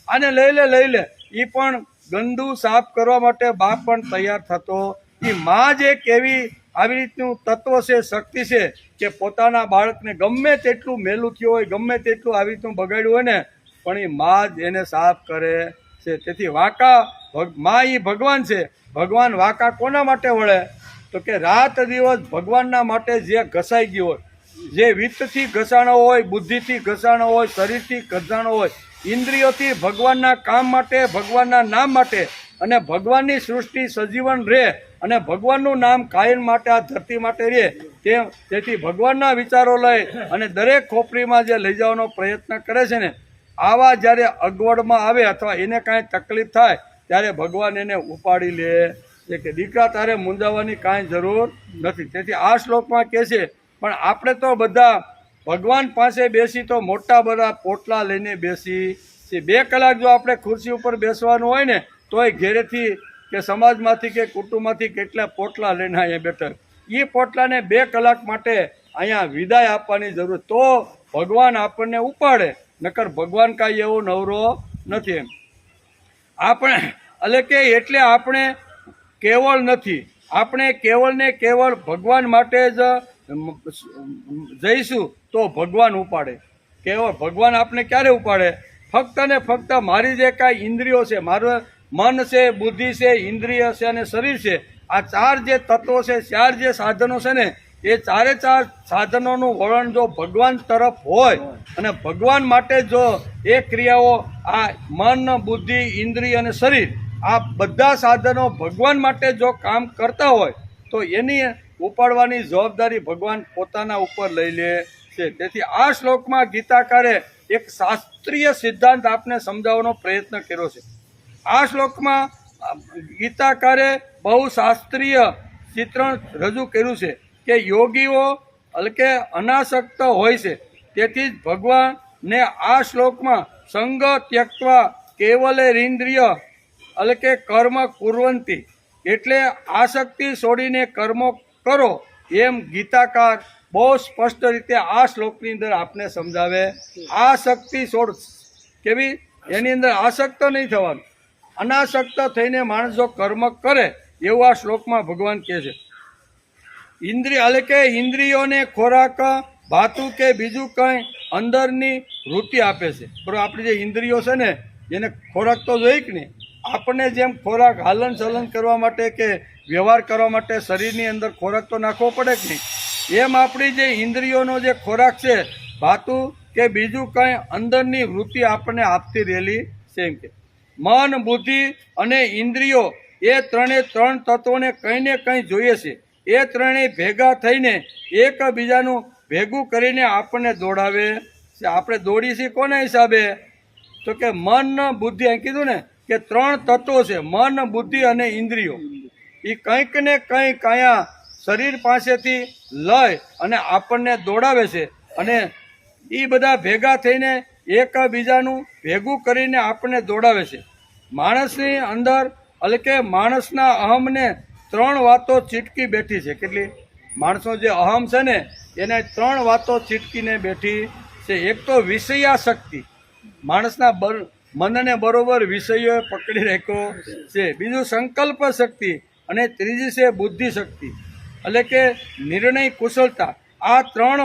[SPEAKER 2] આને લઈ લે એ પણ ગંદુ સાફ કરવા માટે બાપ પણ તૈયાર થતો. એ માં જ એક આવી રીતનું તત્વ છે, શક્તિ છે કે પોતાના બાળકને ગમે તેટલું મેલું થયું હોય, ગમે તેટલું આવી રીતનું બગાડ્યું હોય ને, પણ એ માં જ એને સાફ કરે છે. તેથી વાંકા માં એ ભગવાન છે. ભગવાન વાંકા કોના માટે વળે? તો કે રાત દિવસ ભગવાનના માટે જે ઘસાઈ ગયો હોય, જે વિત્તથી ઘસાણો હોય, બુદ્ધિથી ઘસાણો હોય, શરીરથી ઘસાણો હોય, ઇન્દ્રિયોથી ભગવાનના કામ માટે, ભગવાનના નામ માટે, અને ભગવાનની સૃષ્ટિ સજીવન રહે અને ભગવાનનું નામ કાયમ માટે આ ધરતી માટે રહે, તેથી ભગવાનના વિચારો લઈ અને દરેક ખોપરીમાં જે લઈ જવાનો પ્રયત્ન કરે છે ને, આવા જ્યારે અગવડમાં આવે અથવા એને કાંઈ તકલીફ થાય ત્યારે ભગવાન એને ઉપાડી લે છે કે દીકરા તારે મૂંઝાવાની કાંઈ જરૂર નથી. તેથી આ શ્લોકમાં કહે છે. પણ આપણે તો બધા ભગવાન પાસે બેસી તો મોટા બધા પોટલા લઈને બેસી છે. 2 કલાક જો આપણે ખુરશી ઉપર બેસવાનું હોય ને તોય ઘેરેથી કે સમાજમાંથી કે કુટુંબમાંથી કેટલા પોટલા લઈને અહીંયા બેઠા. એ પોટલાને 2 કલાક માટે અહીંયા વિદાય આપવાની જરૂર, તો ભગવાન આપણને ઉપાડે. નકર ભગવાન કાંઈ એવો નવરો નથી. એમ એટલે આપણે કેવળ નથી, આપણે કેવળને કેવળ ભગવાન માટે જ જઈશું તો ભગવાન ઉપાડે. કેવળ ભગવાન આપણે ક્યારે ઉપાડે? ફક્ત ને ફક્ત મારી જે કાંઈ ઇન્દ્રિયો છે, મારું મન છે, બુદ્ધિ છે, ઇન્દ્રિય છે અને શરીર છે, આ 4 જે તત્વો છે, 4 જે સાધનો છે ને, એ 4 સાધનોનું વલણ જો ભગવાન તરફ હોય અને ભગવાન માટે જો એ ક્રિયાઓ, આ મન, બુદ્ધિ, ઇન્દ્રિય અને શરીર, આ બધા સાધનો ભગવાન માટે જો કામ કરતા હોય તો એની ઉપાડવાની જવાબદારી ભગવાન પોતાના ઉપર લઈ લે છે. તેથી આ શ્લોકમાં ગીતાકારે એક શાસ્ત્રીય સિદ્ધાંત આપને સમજાવવાનો પ્રયત્ન કર્યો છે. આ શ્લોકમાં ગીતાકારે બહુ શાસ્ત્રીય ચિત્રણ રજૂ કર્યું છે કે યોગીઓ કે અનાસક્ત હોય છે. તેથી જ ભગવાનને આ શ્લોકમાં સંગ ત્યક્ત્વા કેવલેન્દ્રિય કે કર્મ કુર્વંતી, એટલે આસક્તિ છોડીને કર્મો કરો, એમ ગીતાકાર બહુ સ્પષ્ટ રીતે આ શ્લોકની અંદર આપને સમજાવે. આસક્તિ છોડ કેવી? એની અંદર આસક્ત નહીં થવાનું, અનાસક્ત થઈને માણસ જો કર્મ કરે એવું આ શ્લોકમાં ભગવાન કહે છે. ઇન્દ્રિયોને ખોરાક ભાતું કે બીજું કંઈ અંદરની વૃત્તિ આપે છે. બરાબર, આપણી જે ઇન્દ્રિયો છે ને એને ખોરાક તો જોઈએ કે નહીં. આપણને જેમ ખોરાક હલન ચલન કરવા માટે કે વ્યવહાર કરવા માટે શરીરની અંદર ખોરાક તો નાખવો પડે કે નહીં, એમ આપણી જે ઇન્દ્રિયોનો જે ખોરાક છે, ભાતું કે બીજું કંઈ અંદરની વૃત્તિ આપણને આપતી રહેલી છે. એમ કે મન, બુદ્ધિ અને ઇન્દ્રિયો એ 3 તત્વોને કંઈ ને કંઈ જોઈએ છે. એ 3 ભેગા થઈને એકબીજાનું ભેગું કરીને આપણને દોડાવે છે. આપણે દોડી છીએ કોના હિસાબે? તો કે મન, બુદ્ધિ, અહીં કીધું ને કે 3 તત્વો છે, મન, બુદ્ધિ અને ઇન્દ્રિયો. એ કંઈક ને કંઈક અહીંયા શરીર પાસેથી લઈ અને આપણને દોડાવે છે, અને એ બધા ભેગા થઈને એકબીજાનું ભેગું કરીને આપણને દોડાવે છે. માણસની અંદર કે માણસના અહમને 3 વાતો ચીટકી બેઠી છે. કેટલી? માણસનો જે અહમ છે ને એને 3 વાતો ચીટકીને બેઠી છે. એક તો વિષયાશક્તિ, માણસના મનને બરોબર વિષયોએ પકડી રાખ્યો છે. બીજું સંકલ્પ શક્તિ, અને ત્રીજી છે બુદ્ધિ શક્તિ, એટલે કે નિર્ણય કુશળતા. આ 3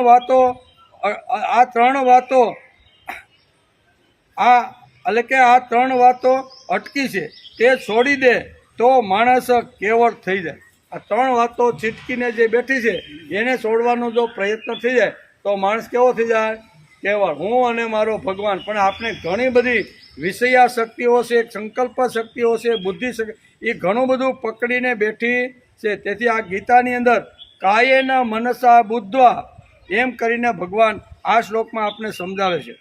[SPEAKER 2] વાતો અટકી છે, તે છોડી દે તો માણસ કેવળ થઈ જાય. આ 3 વાતો ચીટકીને જે બેઠી છે એને છોડવાનો જો પ્રયત્ન થઈ જાય તો માણસ કેવો થઈ જાય? કેવળ. હું અને મારો ભગવાન. પણ આપણે ઘણી બધી વિષયા શક્તિઓ છે, સંકલ્પ શક્તિઓ છે, બુદ્ધિ શક્તિ, એ ઘણું બધું પકડીને બેઠી છે. તેથી આ ગીતાની અંદર કાયેન મનસા બુદ્ધ્વા એમ કરીને ભગવાન આ શ્લોકમાં આપણે સમજાવે છે.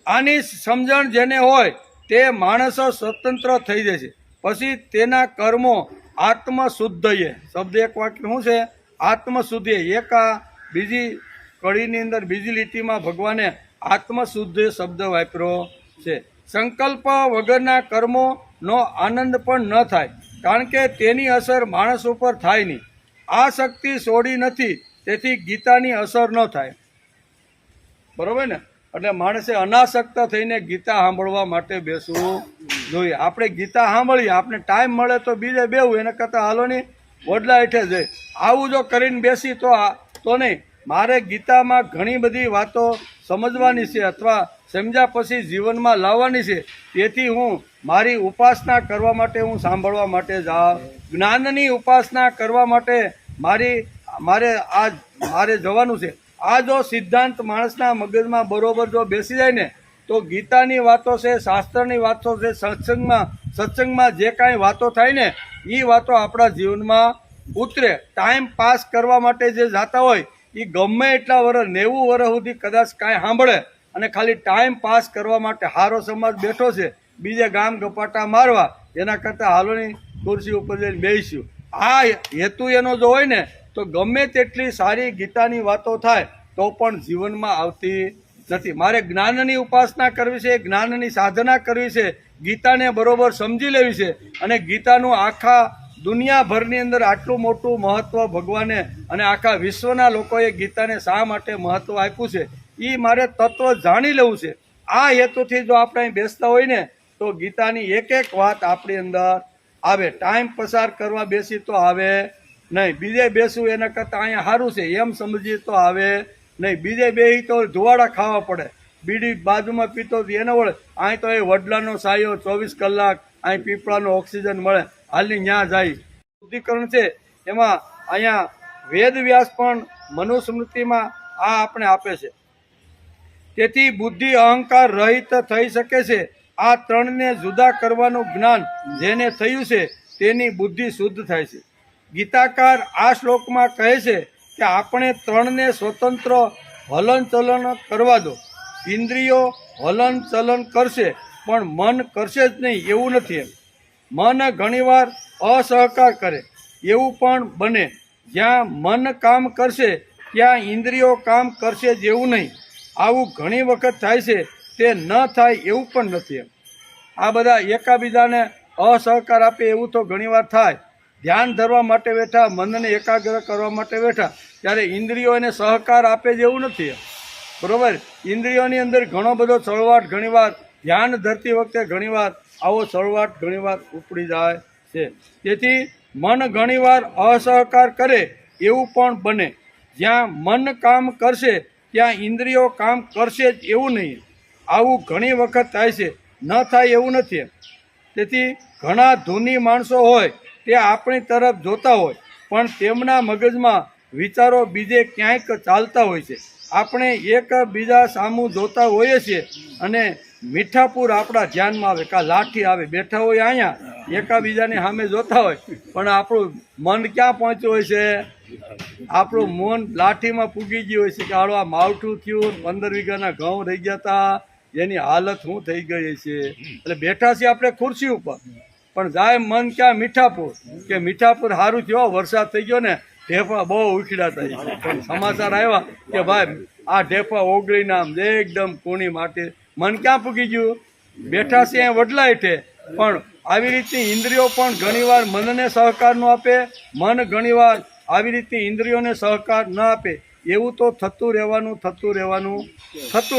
[SPEAKER 2] આની સમજણ જેને હોય તે માણસો સ્વતંત્ર થઈ જાય છે. પછી તેના કર્મો આત્મશુદ્ધયે, શબ્દ એક વાક્ય શું છે? આત્મશુદ્ધયે. એક આ બીજી કડીની અંદર બીજી લીટીમાં ભગવાને આત્મશુદ્ધ શબ્દ વાપર્યો છે. સંકલ્પ વગરના કર્મોનો આનંદ પણ ન થાય, કારણ કે તેની અસર માણસ ઉપર થાય નહીં. આ શક્તિ છોડી નથી, તેથી ગીતાની અસર ન થાય. બરોબર ને? એટલે માણસે અનાસક્ત થઈને ગીતા સાંભળવા માટે બેસવું જોઈએ. આપણે ગીતા સાંભળીએ, આપણે ટાઈમ મળે તો બીજે બેવું, એના કરતાં હાલો નહીં વડલા હેઠે જઈ આવું જો કરીને બેસી તો નહીં. મારે ગીતામાં ઘણી બધી વાતો સમજવાની છે અથવા સમજ્યા પછી જીવનમાં લાવવાની છે. તેથી હું મારી ઉપાસના કરવા માટે હું સાંભળવા માટે જાઉં. જ્ઞાનની ઉપાસના કરવા માટે મારે જવાનું છે. આ જો સિદ્ધાંત માણસના મગજમાં બરોબર જો બેસી જાય ને તો ગીતાની વાતો છે, શાસ્ત્રની વાતો છે, સત્સંગમાં જે કાંઈ વાતો થાય ને એ વાતો આપણા જીવનમાં ઉતરે. ટાઈમ પાસ કરવા માટે જે જાતા હોય એ ગમે એટલા વર્ષ 90 વર્ષ સુધી કદાચ કાંઈ સાંભળે અને ખાલી ટાઈમ પાસ કરવા માટે હારો સમાજ બેઠો છે, બીજે ગામ ગપાટા મારવા, એના કરતાં હાલોની ખુરશી ઉપર જઈને બેસીશું. આ હેતુ એનો જો હોય ને તો ગમે તેટલી સારી ગીતાની વાતો થાય તો પણ જીવનમાં આવતી નથી. મારે જ્ઞાનની ઉપાસના કરવી છે, જ્ઞાનની સાધના કરવી છે, ગીતાને બરોબર સમજી લેવી છે. અને ગીતાનું આખા દુનિયાભરની અંદર આટલું મોટું મહત્ત્વ ભગવાને અને આખા વિશ્વના લોકોએ ગીતાને શા માટે મહત્ત્વ આપ્યું છે એ મારે તત્વ જાણી લેવું છે. આ હેતુથી જો આપણે અહીં બેસતા હોય ને તો ગીતાની એક એક વાત આપણી અંદર આવે. ટાઈમ પસાર કરવા બેસી તો આવે નહીં, બીજે બેસવું એના કરતાં અહીંયા સારું છે એમ સમજીએ તો આવે નહીં. બીજે બેસી તો ધુવાડા ખાવા પડે, બીડી બાજુમાં પીતો એને વળે. અહીં તો એ વડલાનો સાયો 24 કલાક, અહીં પીપળાનો ઓક્સિજન મળે, હાલની ત્યાં જાય. શુદ્ધિકરણ છે એમાં અહીંયા વેદ વ્યાસ પણ મનુસ્મૃતિમાં આ આપણે આપે છે. તેથી બુદ્ધિ અહંકાર રહિત થઈ શકે છે. આ ત્રણને જુદા કરવાનું જ્ઞાન જેને થયું છે તેની બુદ્ધિ શુદ્ધ થાય છે. ગીતાકાર આ શ્લોકમાં કહે છે કે આપણે ત્રણને સ્વતંત્ર હલનચલન કરવા દો. ઇન્દ્રિયો હલનચલન કરશે પણ મન કરશે જ નહીં એવું નથી. એમ મન ઘણીવાર અસહકાર કરે એવું પણ બને. જ્યાં મન કામ કરશે ત્યાં ઇન્દ્રિયો કામ કરશે જ એવું નહીં. આવું ઘણી વખત થાય છે, તે ન થાય એવું પણ નથી. એમ આ બધા એકાબીજાને અસહકાર આપે એવું તો ઘણીવાર થાય. ધ્યાન ધરવા માટે બેઠા, મનને એકાગ્ર કરવા માટે બેઠા, ત્યારે ઇન્દ્રિયો એને સહકાર આપે જ એવું નથી. બરોબર? ઇન્દ્રિયોની અંદર ઘણો બધો ચળવાટ ઘણીવાર ધ્યાન ધરતી વખતે ઘણીવાર આવો ચળવાટ ઘણીવાર ઉપડી જાય છે. તેથી મન ઘણીવાર અસહકાર કરે એવું પણ બને. જ્યાં મન કામ કરશે ત્યાં ઇન્દ્રિયો કામ કરશે જ એવું નહીં. આવું ઘણી વખત થાય છે, ન થાય એવું નથી. તેથી ઘણા ધૂની માણસો હોય તે આપણી તરફ જોતા હોય પણ તેમના મગજમાં વિચારો બીજે ક્યાંક ચાલતા હોય છે. આપણે એકબીજા સામું જોતા હોઈએ છીએ અને મીઠાપુર આપણા ધ્યાનમાં આવે, કાં લાઠી આવે, બેઠા હોય અહીંયા એકાબીજાની સામે જોતા હોય પણ આપણું મન ક્યાં પહોંચ્યું હોય છે? આપણું મન લાઠીમાં પૂગી ગયું હોય છે કે હાલો આ માવઠું થયું, 15 વીઘાના ઘઉં રહી ગયા હતા, એની હાલત શું થઈ ગઈ છે. એટલે બેઠા છીએ આપણે ખુરશી ઉપર પણ જાય મન ક્યાં? મીઠાપુર. કે મીઠાપુર સારું થયો, વરસાદ થઈ ગયો ને, ઢેફા બહુ ઉખડ્યા હતા. પણ સમાચાર આવ્યા કે ભાઈ આ ઢેફા ઓગળીને આમ એકદમ કૂણી માટે. મન ક્યાં પૂગી ગયું? બેઠા છે વડલા હેઠે. પણ આવી રીતની ઇન્દ્રિયો પણ ઘણીવાર મનને સહકાર ન આપે, મન ઘણીવાર આવી રીતની ઇન્દ્રિયોને સહકાર ન આપે. એવું તો થતું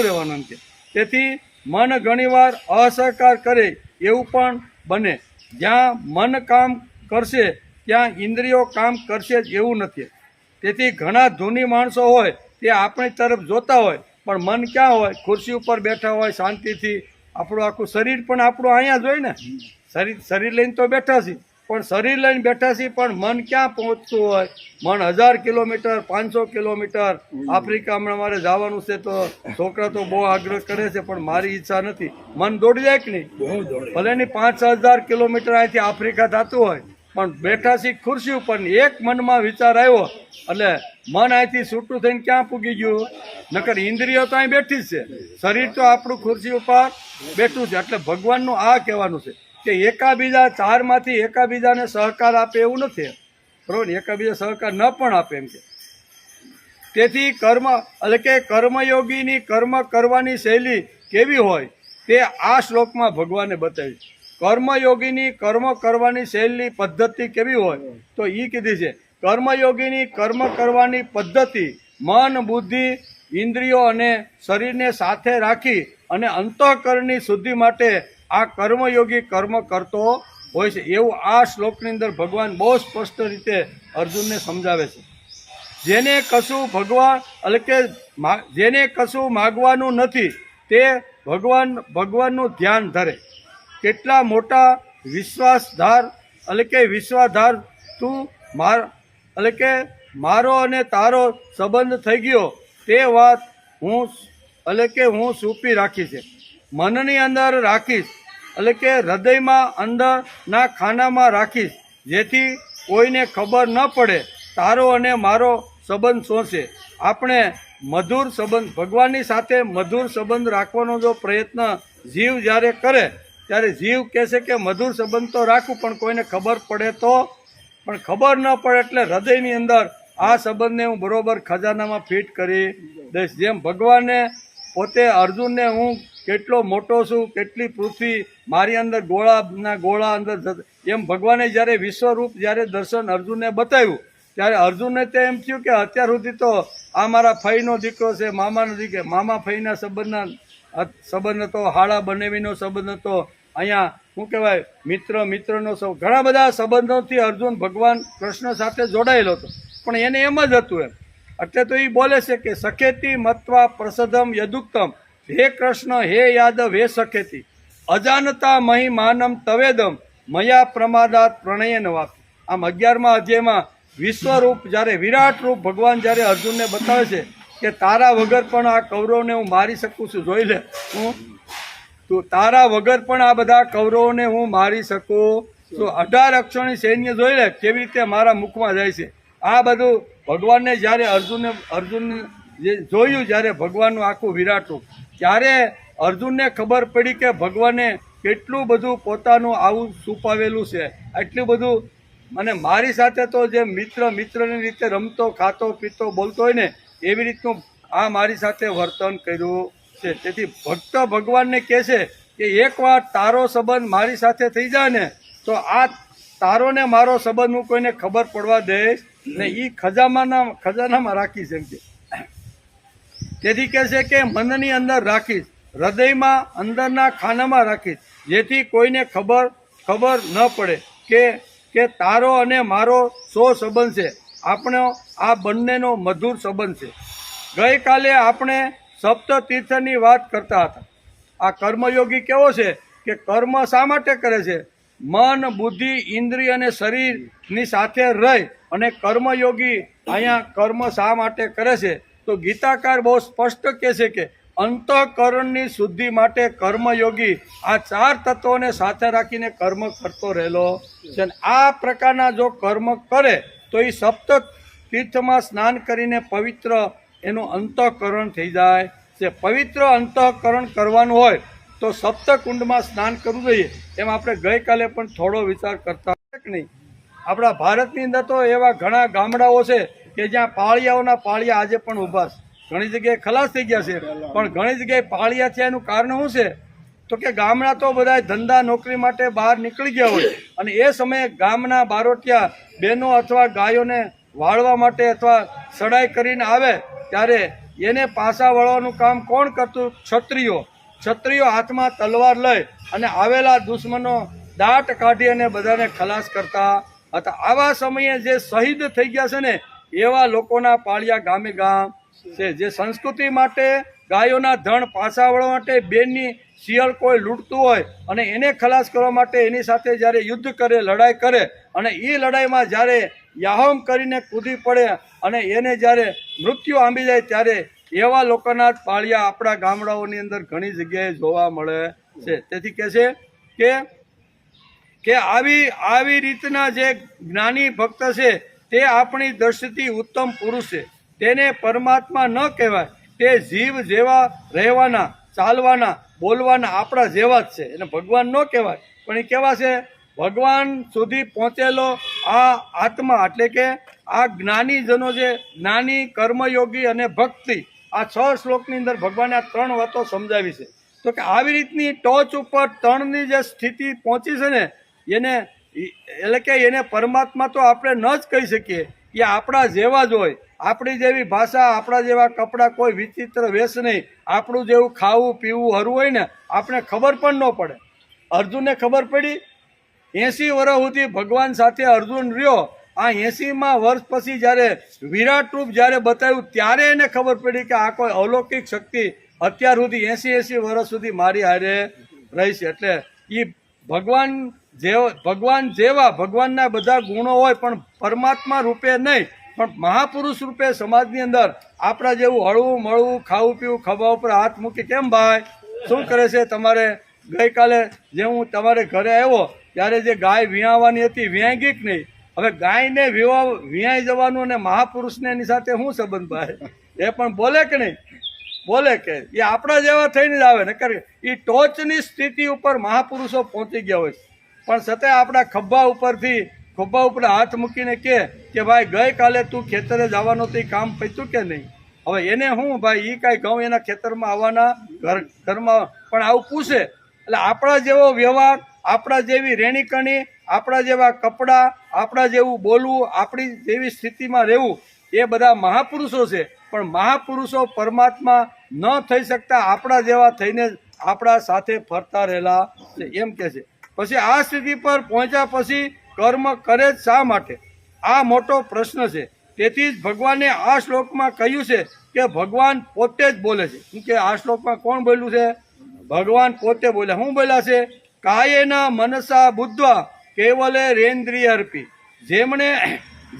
[SPEAKER 2] રહેવાનું છે. તેથી મન ઘણીવાર અસહકાર કરે એવું પણ બને. જ્યાં મન કામ કરશે ત્યાં ઇન્દ્રિયો કામ કરશે જ એવું નથી. તેથી ઘણા ધૂની માણસો હોય તે આપણી તરફ જોતા હોય પણ મન ક્યાં હોય? ખુરશી ઉપર બેઠા હોય શાંતિથી. આપણું આખું શરીર પણ આપણું અહીંયા જ હોય ને. શરીર લઈને તો બેઠા છીએ પણ શરીર લઈને બેઠા છીએ પણ મન ક્યાં પહોંચતું હોય? મન 1000 કિલોમીટર, 500 કિલોમીટર. આફ્રિકા હમણાં મારે જવાનું છે તો છોકરા તો બહુ આગ્રહ કરે છે પણ મારી ઈચ્છા નથી. મન દોડી જાય કે નહીં? ભલે ની 5-6 હજાર કિલોમીટર અહીંથી આફ્રિકા થતું હોય પણ બેઠા છીએ ખુરશી ઉપર ને એક મનમાં વિચાર આવ્યો એટલે મન અહીંથી છૂટું થઈને ક્યાં પૂગી ગયું? નકર ઇન્દ્રિયો તો અહીં બેઠી જ છે, શરીર તો આપણું ખુરશી ઉપર બેઠું છે. એટલે ભગવાનનું આ કહેવાનું છે કે એકાબીજા ચારમાંથી એકાબીજાને સહકાર આપે એવું નથી, બરોબર? એકાબીજા સહકાર ન પણ આપે એમ કે. તેથી કર્મ એટલે કે કર્મયોગીની કર્મ કરવાની શૈલી કેવી હોય તે આ શ્લોકમાં ભગવાને બતાવી. કર્મયોગીની કર્મ કરવાની શૈલી પદ્ધતિ કેવી હોય તો એ કીધી છે. કર્મયોગીની કર્મ કરવાની પદ્ધતિ મન, બુદ્ધિ, ઇન્દ્રિયો અને શરીરને સાથે રાખી અને અંતઃકરણની શુદ્ધિ માટે આ કર્મયોગી કર્મ કરતો હોય છે એવું આ શ્લોકની અંદર ભગવાન બહુ સ્પષ્ટ રીતે અર્જુનને સમજાવે છે. જેને કશું એટલે કે જેને કશું માગવાનું નથી તે ભગવાનનું ધ્યાન ધરે. કેટલા મોટા વિશ્વાસધાર એટલે કે વિશ્વાધાર તું એટલે કે મારો અને તારો સંબંધ થઈ ગયો તે વાત હું છુપી રાખી છે, મનની અંદર રાખીશ એટલે કે હૃદયમાં અંદરના ખાનામાં રાખીશ, જેથી કોઈને ખબર ન પડે તારો અને મારો સંબંધ શું છે. આપણે મધુર સંબંધ ભગવાનની સાથે મધુર સંબંધ રાખવાનો જો પ્રયત્ન જીવ જ્યારે કરે ત્યારે જીવ કહેશે કે મધુર સંબંધ તો રાખું પણ કોઈને ખબર પડે તો, પણ ખબર ન પડે એટલે હૃદયની અંદર આ સંબંધને હું બરોબર ખજાનામાં ફિટ કરી દઈશ. જેમ ભગવાને પોતે અર્જુનને હું કેટલો મોટો છું, કેટલી પૃથ્વી મારી અંદર ગોળા અંદર, એમ ભગવાને જ્યારે વિશ્વરૂપ જ્યારે દર્શન અર્જુનને બતાવ્યું ત્યારે અર્જુનને તો એમ થયું કે અત્યાર સુધી તો આ મારા ફઈનો દીકરો છે, મામાનો દીકરો, મામા ફઈના સંબંધ હતો, હાડા બનેવીનો સંબંધ હતો, અહીંયા શું કહેવાય મિત્રનો ઘણા બધા સંબંધોથી અર્જુન ભગવાન કૃષ્ણ સાથે જોડાયેલો હતો. પણ એને એમ જ હતું એમ. એટલે તો એ બોલે છે કે સખેતી મત્વા પ્રસદમ યદુક્તમ, હે કૃષ્ણ હે યાદવ હે સખેતી, અજાનતા મહી માનમ તવેદમ, મયા પ્રમાદાત પ્રણયન વાપી. આમ 11મા અધ્યાયમાં વિશ્વરૂપ જ્યારે વિરાટ રૂપ ભગવાન જ્યારે અર્જુનને બતાવે છે કે તારા વગર પણ આ કૌરવને હું મારી શકું છું, જોઈ લે તું તારા વગર પણ આ બધા કૌરવોને હું મારી શકું છું. 18 અક્ષરની સૈન્ય જોઈ લે કેવી રીતે મારા મુખમાં જાય છે. આ બધું ભગવાનને જ્યારે અર્જુન જે જોયું જ્યારે ભગવાનનું આખું વિરાટ રૂપ, ત્યારે અર્જુનને ખબર પડી કે ભગવાને કેટલું બધું પોતાનું આવું છુપાવેલું છે, એટલું બધું. અને મારી સાથે તો જે મિત્રની રીતે રમતો ખાતો પીતો બોલતો હોય ને એવી રીતનું આ મારી સાથે વર્તન કર્યું છે. તેથી ભક્ત ભગવાનને કહે છે કે એકવાર તારો સંબંધ મારી સાથે થઈ જાય ને તો આ તારો ને મારો સંબંધ હું કોઈને ખબર પડવા દઈશ ને, એ ખજાનામાં રાખીશ એમ કે. તેથી કહે છે કે મનની અંદર રાખીશ, હૃદયમાં અંદરના ખાનામાં રાખીશ, જેથી કોઈને ખબર ન પડે કે તારો અને મારો શો સંબંધ છે. આપણો આ બંનેનો મધુર સંબંધ છે. ગઈકાલે આપણે સપ્ત તીર્થની વાત કરતા હતા. આ કર્મયોગી કેવો છે કે કર્મ શા માટે કરે છે? મન, બુદ્ધિ, ઇન્દ્રિય અને શરીરની સાથે રહી અને કર્મયોગી અહીંયા કર્મ શા માટે કરે છે? તો ગીતાકાર બહુ સ્પષ્ટ કહે છે કે અંતઃકરણની શુદ્ધિ માટે કર્મયોગી આ 4 તત્વોને સાથે રાખીને કર્મ કરતો રહેલો છે. આ પ્રકારના જો કર્મ કરે તો એ સપ્ત તીર્થમાં સ્નાન કરીને પવિત્ર એનું અંતઃકરણ થઈ જાય છે. પવિત્ર અંતઃકરણ કરવાનું હોય તો સપ્તકુંડમાં સ્નાન કરવું જોઈએ. એમ આપણે ગઈકાલે પણ થોડો વિચાર કરતા કે નહીં. આપણા ભારતની અંદર તો એવા ઘણા ગામડાઓ છે કે જ્યાં પાળિયાઓના પાળિયા આજે પણ ઊભા છે. ઘણી જગ્યાએ ખલાસ થઈ ગયા છે, પણ ઘણી જગ્યાએ પાળિયા થયા એનું કારણ શું છે? તો કે ગામડા તો બધા ધંધા નોકરી માટે બહાર નીકળી ગયા હોય અને એ સમયે ગામના બારોટિયા બહેનો અથવા ગાયોને વાળવા માટે અથવા સડાઈ કરીને આવે ત્યારે એને પાછા વળવાનું કામ કોણ કરતું? ક્ષત્રિયો હાથમાં તલવાર લઈ અને આવેલા દુશ્મનો દાટ કાઢી અને બધાને ખલાસ કરતા હતા. આવા સમયે જે શહીદ થઈ ગયા છે ને એવા લોકોના પાળિયા ગામે ગામ છે. જે સંસ્કૃતિ માટે ગાયોના ધણ પાછા વળવા માટે બેનની શિયાળ કોઈ લૂંટતું હોય અને એને ખલાસ કરવા માટે એની સાથે જ્યારે યુદ્ધ કરે, લડાઈ કરે અને એ લડાઈમાં જ્યારે યાહોમ કરીને કૂદી પડે અને એને જ્યારે મૃત્યુ આંબી જાય ત્યારે એવા લોકોના જ પાળિયા આપણા ગામડાઓની અંદર ઘણી જગ્યાએ જોવા મળે છે. તેથી કહે છે કે આવી રીતના જે જ્ઞાની ભક્ત છે તે આપણી દ્રષ્ટિથી ઉત્તમ પુરુષ છે. તેને પરમાત્મા ન કહેવાય, તે જીવ જેવા રહેવાના, ચાલવાના, બોલવાના આપણા જેવા જ છે. એને ભગવાન ન કહેવાય, પણ એ કેવા છે? ભગવાન સુધી પહોંચેલો આ આત્મા, એટલે કે આ જ્ઞાનીજનો જે જ્ઞાની, કર્મયોગી અને ભક્તિ, આ 6 શ્લોકની અંદર ભગવાને આ 3 વાતો સમજાવી છે. તો કે આવી રીતની ટોચ ઉપર 3ની જે સ્થિતિ પહોંચી છે ને, એને એટલે કે એને પરમાત્મા તો આપણે ન જ કહી શકીએ. એ આપણા જેવા જ હોય, આપણી જેવી ભાષા, આપણા જેવા કપડાં, કોઈ વિચિત્ર વેશ નહીં, આપણું જેવું ખાવું પીવું હરવું હોય ને, આપણે ખબર પણ ન પડે. અર્જુનને ખબર પડી 80 વર્ષ સુધી ભગવાન સાથે અર્જુન રહ્યો. આ 80મા વર્ષ પછી જ્યારે વિરાટ રૂપ જ્યારે બતાવ્યું ત્યારે એને ખબર પડી કે આ કોઈ અલૌકિક શક્તિ અત્યાર સુધી 80 વર્ષ સુધી મારી હારે રહી છે. એટલે એ ભગવાન જેવા ભગવાનના બધા ગુણો હોય, પણ પરમાત્મા રૂપે નહીં, પણ મહાપુરુષ રૂપે સમાજની અંદર આપણા જેવું હળવું મળવું, ખાવું પીવું, ખભા ઉપર હાથ મૂકી, કેમ ભાઈ શું કરે છે તમારે? ગઈકાલે જે હું તમારે ઘરે આવ્યો ત્યારે જે ગાય વિયાવાની હતી, વિયાઈ ગઈ કે નહીં? હવે ગાયને વિયાઈ જવાનું અને મહાપુરુષને એની સાથે શું સંબંધ ભાઈ? એ પણ બોલે કે નહીં? બોલે કે એ આપણા જેવા થઈને જ આવે ને. એ ટોચની સ્થિતિ ઉપર મહાપુરુષો પહોંચી ગયા હોય, પણ છતાંય આપણા ખભા ઉપર હાથ મૂકીને કે ભાઈ ગઈકાલે તું ખેતરે જવાનો તો એ કામ પત્યું કે નહીં? હવે એને શું ભાઈ, એ કાંઈ ઘઉં એના ખેતરમાં આવવાના, ઘરમાં પણ આવું પૂછે. એટલે આપણા જેવો વ્યવહાર, આપણા જેવી રહેણીકરણી, આપણા જેવા કપડાં, આપણા જેવું બોલવું, આપણી જેવી સ્થિતિમાં રહેવું, એ બધા મહાપુરુષો છે. પણ મહાપુરુષો પરમાત્મા ન થઈ શકતા આપણા જેવા થઈને આપણા સાથે ફરતા રહેલા છે, એમ કે છે. પછી આ સ્થિતિ પર પહોંચ્યા પછી કર્મ કરે જ શા માટે? આ મોટો પ્રશ્ન છે. તેથી જ ભગવાને આ શ્લોકમાં કહ્યું છે કે ભગવાન પોતે જ બોલે છે. શું કે આ શ્લોકમાં કોણ બોલ્યું છે? ભગવાન પોતે બોલ્યા. શું બોલ્યા છે? કાયેના મનસા બુદ્ધવા કેવલે રેન્દ્રિય અર્પી.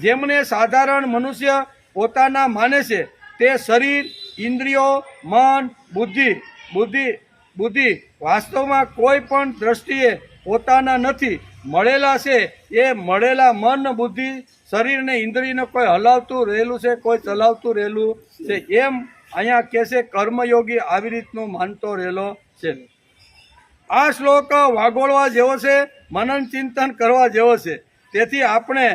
[SPEAKER 2] જેમણે સાધારણ મનુષ્ય પોતાના માને છે તે શરીર, ઇન્દ્રિયો, મન, બુદ્ધિ વાસ્તવમાં કોઈ પણ દ્રષ્ટિએ પોતાના નથી. મળેલા છે એ મળેલા મન, બુદ્ધિ, શરીર ને ઇન્દ્રિયને કોઈ હલાવતું રહેલું છે, કોઈ ચલાવતું રહેલું છે. એમ અહીંયા કહે છે કર્મયોગી આવી રીતનું માનતો રહેલો છે. આ શ્લોક વાગોળવા જેવો છે, મનન ચિંતન કરવા જેવો છે. તેથી આપણે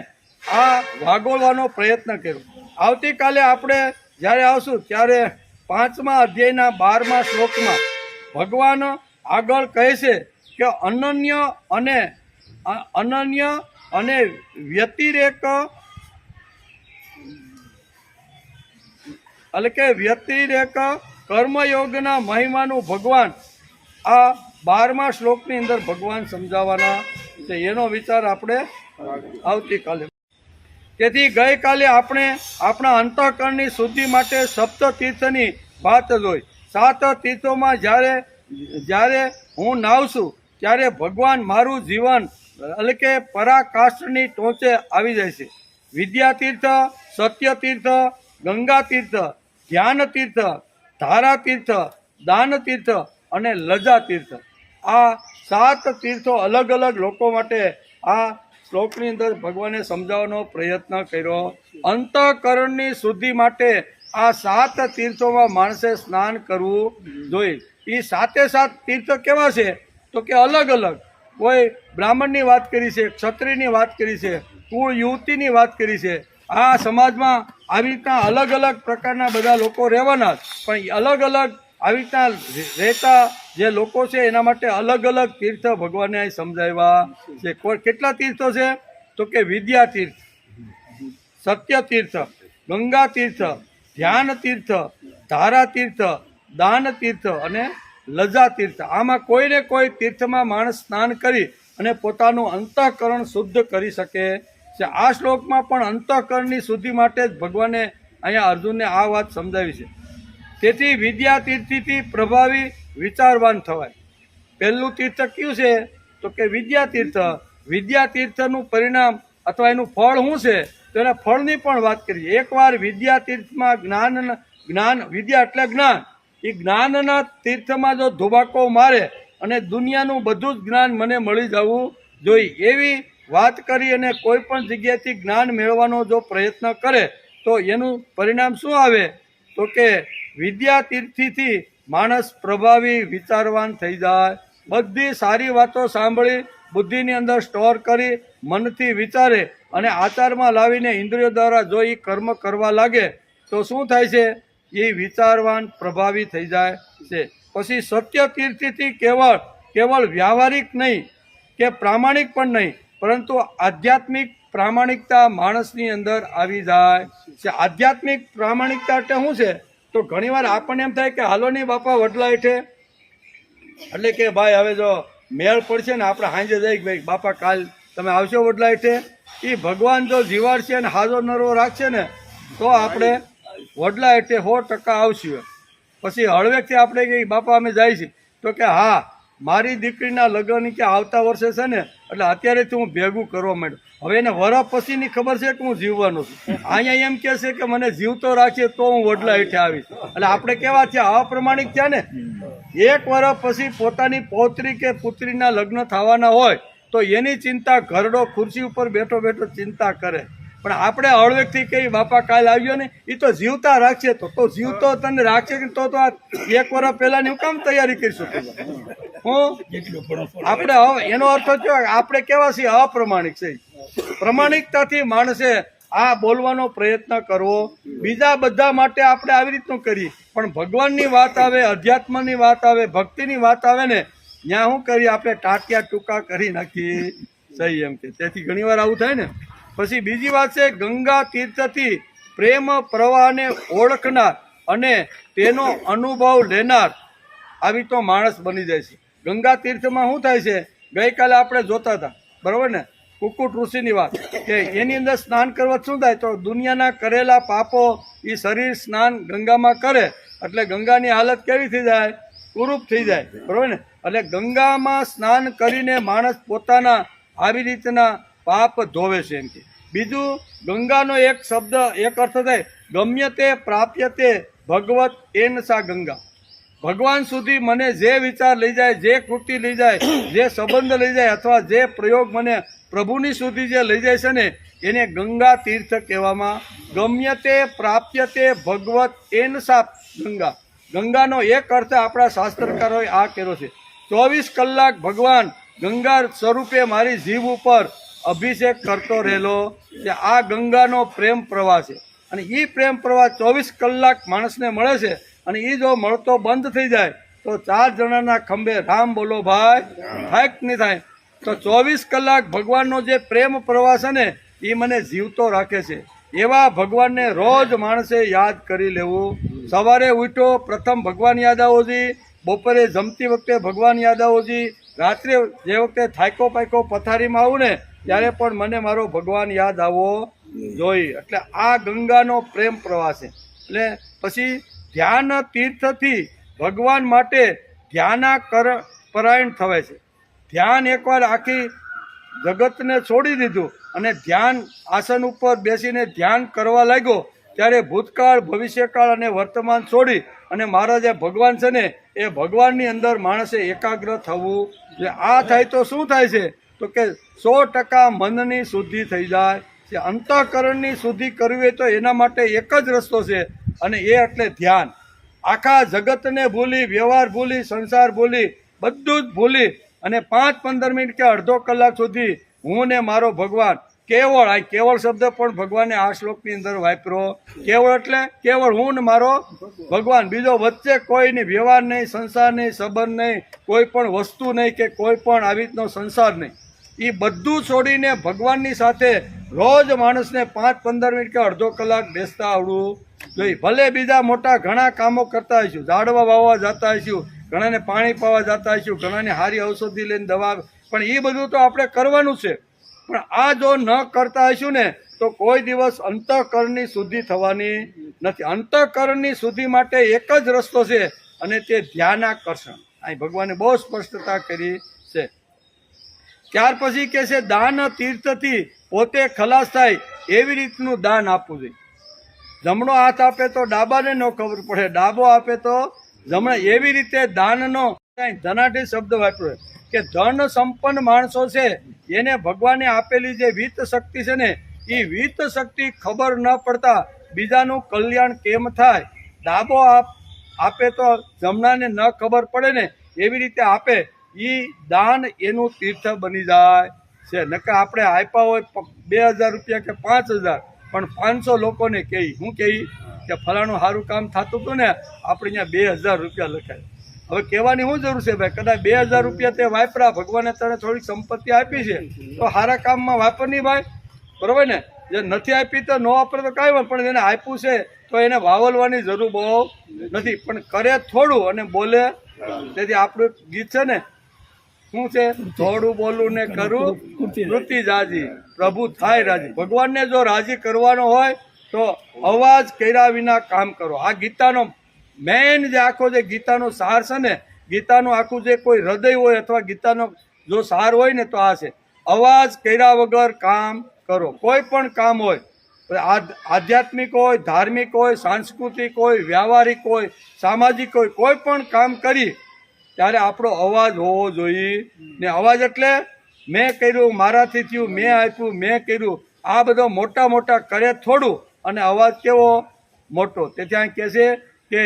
[SPEAKER 2] આ વાગોળવાનો પ્રયત્ન કર્યો. આવતીકાલે આપણે જ્યારે આવશું ત્યારે 5મા અધ્યાયના 12મા શ્લોકમાં ભગવાન આગળ કહે છે કે અનન્ય અને વ્યતિરેક, એટલે કે વ્યતિરેક કર્મયોગના મહિમાનું ભગવાન આ 12મા શ્લોકની અંદર ભગવાન સમજાવવાના છે. એનો વિચાર આપણે આવતીકાલે. તેથી ગઈકાલે આપણે આપણા અંતઃકરણની શુદ્ધિ માટે સપ્તતીર્થની વાત જોઈ. 7 તીર્થોમાં જ્યારે હું નાવશું ત્યારે ભગવાન મારું જીવન એટલે કે પરાકાષ્ઠની ટોચે આવી જાય છે. વિદ્યાતીર્થ, સત્યતીર્થ, ગંગાતીર્થ, ધ્યાનતીર્થ, ધારાતીર્થ, દાનતીર્થ અને લજાતીર્થ. આ 7 તીર્થો અલગ અલગ લોકો માટે આ શ્લોકની અંદર ભગવાને સમજાવવાનો પ્રયત્ન કર્યો. અંતઃકરણની શુદ્ધિ માટે આ 7 તીર્થોમાં માણસે સ્નાન કરવું જોઈએ. એ 7 તીર્થ કેવા છે? તો કે અલગ અલગ. કોઈ બ્રાહ્મણની વાત કરી છે, ક્ષત્રિયની વાત કરી છે, કુળ યુવતીની વાત કરી છે. આ સમાજમાં આવી રીતના અલગ અલગ પ્રકારના બધા લોકો રહેવાના, પણ અલગ અલગ આવી રીતના રહેતા જે લોકો છે એના માટે અલગ અલગ તીર્થ ભગવાને અહીં સમજાવ્યા છે. કેટલા તીર્થો છે? તો કે વિદ્યાતીર્થ, સત્યતીર્થ, ગંગાતીર્થ, ધ્યાનતીર્થ, ધારાતીર્થ, દાનતીર્થ અને લજાતીર્થ. આમાં કોઈને કોઈ તીર્થમાં માણસ સ્નાન કરી અને પોતાનું અંતઃકરણ શુદ્ધ કરી શકે છે. આ શ્લોકમાં પણ અંતઃકરણની શુદ્ધિ માટે જ ભગવાને અહીંયા અર્જુનને આ વાત સમજાવી છે. તેથી વિદ્યાતીર્થથી પ્રભાવી વિચારવાન થવાય. પહેલું તીર્થ કયું છે? તો કે વિદ્યાતીર્થ. વિદ્યાતીર્થનું પરિણામ અથવા એનું ફળ શું છે? તો એના ફળની પણ વાત કરીએ. એકવાર વિદ્યાતીર્થમાં જ્ઞાન વિદ્યા એટલે જ્ઞાન, એ જ્ઞાનના તીર્થમાં જો ધોબાકો મારે અને દુનિયાનું બધું જ જ્ઞાન મને મળી જવું જોઈ એવી વાત કરી અને કોઈ પણ જગ્યાએથી જ્ઞાન મેળવવાનો જો પ્રયત્ન કરે તો એનું પરિણામ શું આવે તો કે વિદ્યા તીર્થથી માણસ પ્રભાવી વિચારવાન થઈ જાય, બધી સારી વાતો સાંભળી બુદ્ધિની અંદર સ્ટોર કરી મનથી વિચારે અને આચારમાં લાવીને ઇન્દ્રિયો દ્વારા જો એ કર્મ કરવા લાગે તો શું થાય છે, એ વિચારવાન પ્રભાવી થઈ જાય છે. પછી સત્ય તીર્થથી કેવળ વ્યવહારિક નહીં કે પ્રામાણિક પણ નહીં પરંતુ આધ્યાત્મિક પ્રામાણિકતા માણસની અંદર આવી જાય છે. આધ્યાત્મિક પ્રામાણિકતા એટલે શું છે તો ઘણીવાર આપણને એમ થાય કે હાલો નહીં બાપા વડલા હેઠે, એટલે કે ભાઈ હવે જો મેળ પડશે ને આપણે સાંજે જઈ કે ભાઈ બાપા કાલ તમે આવશો વડલા હેઠે, એ ભગવાન જો જીવાડશે ને હાજો નરવો રાખશે ને તો આપણે વડલા હેઠે 100% આવશું. પછી હળવેકથી આપણે કહીએ બાપા અમે જાય છીએ તો કે હા મારી દીકરીના લગ્ન કે આવતા વર્ષે છે ને એટલે અત્યારેથી હું ભેગું કરવા માંડ્યો. હવે એને વરસ પછીની ખબર છે કે હું જીવવાનો છું, અહીંયા એમ કહે છે કે મને જીવતો રાખીએ તો હું વડલા હેઠે આવીશ. એટલે આપણે કેવા થયા, અપ્રમાણિક થયા ને. 1 વર્ષ પછી પોતાની પૌત્રી કે પુત્રીના લગ્ન થવાના હોય તો એની ચિંતા ઘરડો ખુરશી ઉપર બેઠો બેઠો ચિંતા કરે, પણ આપણે હળવેકથી કહી બાપા કાલ આવ્યો ને એ તો જીવતા રાખશે તો જીવતો તને રાખશે કે તો આ 1 વર્ષ પહેલાની હું કામ તૈયારી કરીશું હું આપણે એનો અર્થ જો આપણે કેવા છીએ અપ્રમાણિક છે. પ્રમાણિકતાથી માણસે આ બોલવાનો પ્રયત્ન કરવો. બીજા બધા માટે આપણે આવી રીતનું કરીએ પણ ભગવાનની વાત આવે, અધ્યાત્મની વાત આવે, ભક્તિની વાત આવે ને ત્યાં શું કરીએ આપણે ટાંટિયા ટૂંકા કરી નાખીએ સહી એમ કે. તેથી ઘણીવાર આવું થાય ને. પછી બીજી વાત છે ગંગા તીર્થથી પ્રેમ પ્રવાહને ઓળખનાર અને તેનો અનુભવ લેનાર આવી તો માણસ બની જાય છે. ગંગા તીર્થમાં શું થાય છે, ગઈકાલે આપણે જોતા હતા બરાબર ને કુકુટ ઋષિની વાત કે એની અંદર સ્નાન કરવા શું થાય તો દુનિયાના કરેલા પાપો એ શરીર સ્નાન ગંગામાં કરે એટલે ગંગાની હાલત કેવી થઈ જાય, કુરૂપ થઈ જાય બરાબર ને. એટલે ગંગામાં સ્નાન કરીને માણસ પોતાના આવી રીતના પાપ ધોવે છે એમ કે. બીજું ગંગાનો એક શબ્દ એક અર્થ થાય ગમ્યતે પ્રાપ્યતે ભગવત એન સા ગંગા. ભગવાન સુધી મને જે વિચાર લઈ જાય, જે કૃતિ લઈ જાય, જે સંબંધ લઈ જાય અથવા જે પ્રયોગ મને પ્રભુની સુધી જે લઈ જાય છે ને એને ગંગા તીર્થ કહેવામાં. ગમ્યતે પ્રાપ્યતે ભગવત એન સા ગંગા. ગંગાનો એક અર્થ આપણા શાસ્ત્રકારોએ આ કર્યો છે 24 કલાક ભગવાન ગંગા સ્વરૂપે મારી જીવ ઉપર અભિષેક કરતો રહેલો કે આ ગંગાનો પ્રેમ પ્રવાહ છે. અને એ પ્રેમ પ્રવાહ 24 કલાક માણસને મળે છે અને એ જો મળતો બંધ થઈ જાય તો 4 જણાના ખંભે રામ બોલો ભાઈ થાય કે નહીં થાય. તો 24 કલાક ભગવાનનો જે પ્રેમ પ્રવાહ છે ને એ મને જીવતો રાખે છે. એવા ભગવાનને રોજ માણસે યાદ કરી લેવું. સવારે ઉઠો પ્રથમ ભગવાન યાદ આવો જોઈએ, બપોરે જમતી વખતે ભગવાન યાદ આવો જોઈએ, રાત્રે જે વખતે થાયકો પાયકો પથારીમાં આવું ને ત્યારે પણ મને મારો ભગવાન યાદ આવવો જોઈએ. એટલે આ ગંગાનો પ્રેમ પ્રવાહ છે. એટલે પછી ધ્યાન તીર્થથી ભગવાન માટે ધ્યાનાકર થવાય છે. ધ્યાન એકવાર આખી જગતને છોડી દીધું અને ધ્યાન આસન ઉપર બેસીને ધ્યાન કરવા લાગ્યો ત્યારે ભૂતકાળ ભવિષ્યકાળ અને વર્તમાન છોડી અને મારા જે ભગવાન છે ને એ ભગવાનની અંદર માણસે એકાગ્ર થવું. આ થાય તો શું થાય છે તો કે 100% મનની શુદ્ધિ થઈ જાય છે. અંતઃકરણની શુદ્ધિ કરવી હોય તો એના માટે એક જ રસ્તો છે અને એ એટલે ધ્યાન. આખા જગતને ભૂલી, વ્યવહાર ભૂલી, સંસાર ભૂલી, બધું જ ભૂલી અને 5-15 મિનિટ કે અડધો કલાક સુધી હું ને મારો ભગવાન કેવળ. આ કેવળ શબ્દ પણ ભગવાને આ શ્લોકની અંદર વાપરો. કેવળ એટલે કેવળ હું ને મારો ભગવાન, બીજો વચ્ચે કોઈ નહીં, વ્યવહાર નહીં, સંસાર નહીં, સંબંધ નહીં, કોઈ પણ વસ્તુ નહીં કે કોઈ પણ આવી રીતનો સંસાર નહીં. એ બધું છોડીને ભગવાનની સાથે રોજ માણસને 5-15 મિનિટ કે અડધો કલાક બેસતા આવડવું જોઈએ. ભલે બીજા મોટા ઘણા કામો કરતા હશું, ઝાડવા વાવવા જતા હશું, ઘણાને પાણી પાવા જતા હશું, ઘણાને સારી ઔષધિ લઈને દવા, પણ એ બધું તો આપણે કરવાનું છે. પણ આ જો ન કરતા હશું ને તો કોઈ દિવસ અંતઃકરણની શુદ્ધિ થવાની નથી. અંતઃકરણની શુદ્ધિ માટે એક જ રસ્તો છે અને તે ધ્યાનાકર્ષણ. અહીં ભગવાને બહુ સ્પષ્ટતા કરી છે. ત્યાર પછી કે છે દાન તીર્થથી પોતે ખલાસ થાય એવી રીતનું દાન આપવું જોઈએ. જમણો હાથ આપે તો ડાબાને ન ખબર પડે, ડાબો આપે તો જમણા. એવી રીતે દાનનો ધનાઢ્ય શબ્દ વાપર્યો કે ધન સંપન્ન માણસો છે એને ભગવાને આપેલી જે વિત્ત શક્તિ છે ને એ વિત્ત શક્તિ ખબર ન પડતા બીજાનું કલ્યાણ કેમ થાય. ડાબો આપે તો જમણાને ન ખબર પડે ને એવી રીતે આપે એ દાન એનું તીર્થ બની જાય છે. નકર આપણે આપ્યા હોય 2000 રૂપિયા કે 5000 પણ 500 લોકોને કહી હું કહી કે ફલાણું સારું કામ થતું હતું ને આપણે અહીંયા 2000 રૂપિયા લખાય. હવે કહેવાની શું જરૂર છે ભાઈ? કદાચ 2000 રૂપિયા તે વાપરા, ભગવાને તને થોડીક સંપત્તિ આપી છે તો સારા કામમાં વાપર નહીં ભાઈ, બરોબર ને? જે નથી આપી તો ન વાપરે તો કાંઈ વાત, પણ એને આપ્યું છે તો એને વાવલવાની જરૂર બહુ નથી, પણ કરે થોડું અને બોલે. તેથી આપણું ગીત છે ને શું છે? થોડું બોલું ને કરું વૃત્તિ જાજી, પ્રભુ થાય રાજી. ભગવાનને જો રાજી કરવાનો હોય તો અવાજ કર્યા વિના કામ કરો. આ ગીતાનો મેઇન જે આખો જે ગીતાનો સાર છે ને, ગીતાનું આખું જે કોઈ હૃદય હોય અથવા ગીતાનો જો સાર હોય ને તો આ છે, અવાજ કર્યા વગર કામ કરો. કોઈ પણ કામ હોય, આધ્યાત્મિક હોય, ધાર્મિક હોય, સાંસ્કૃતિક હોય, વ્યવહારિક હોય, સામાજિક હોય, કોઈ પણ કામ કરી ત્યારે આપણો અવાજ હોવો જોઈએ ને. અવાજ એટલે મેં કર્યું, મારાથી થયું, મેં આપ્યું, મેં કર્યું, આ બધો મોટા મોટા કરે થોડું અને અવાજ કેવો મોટો. તેથી અહીં કહે છે કે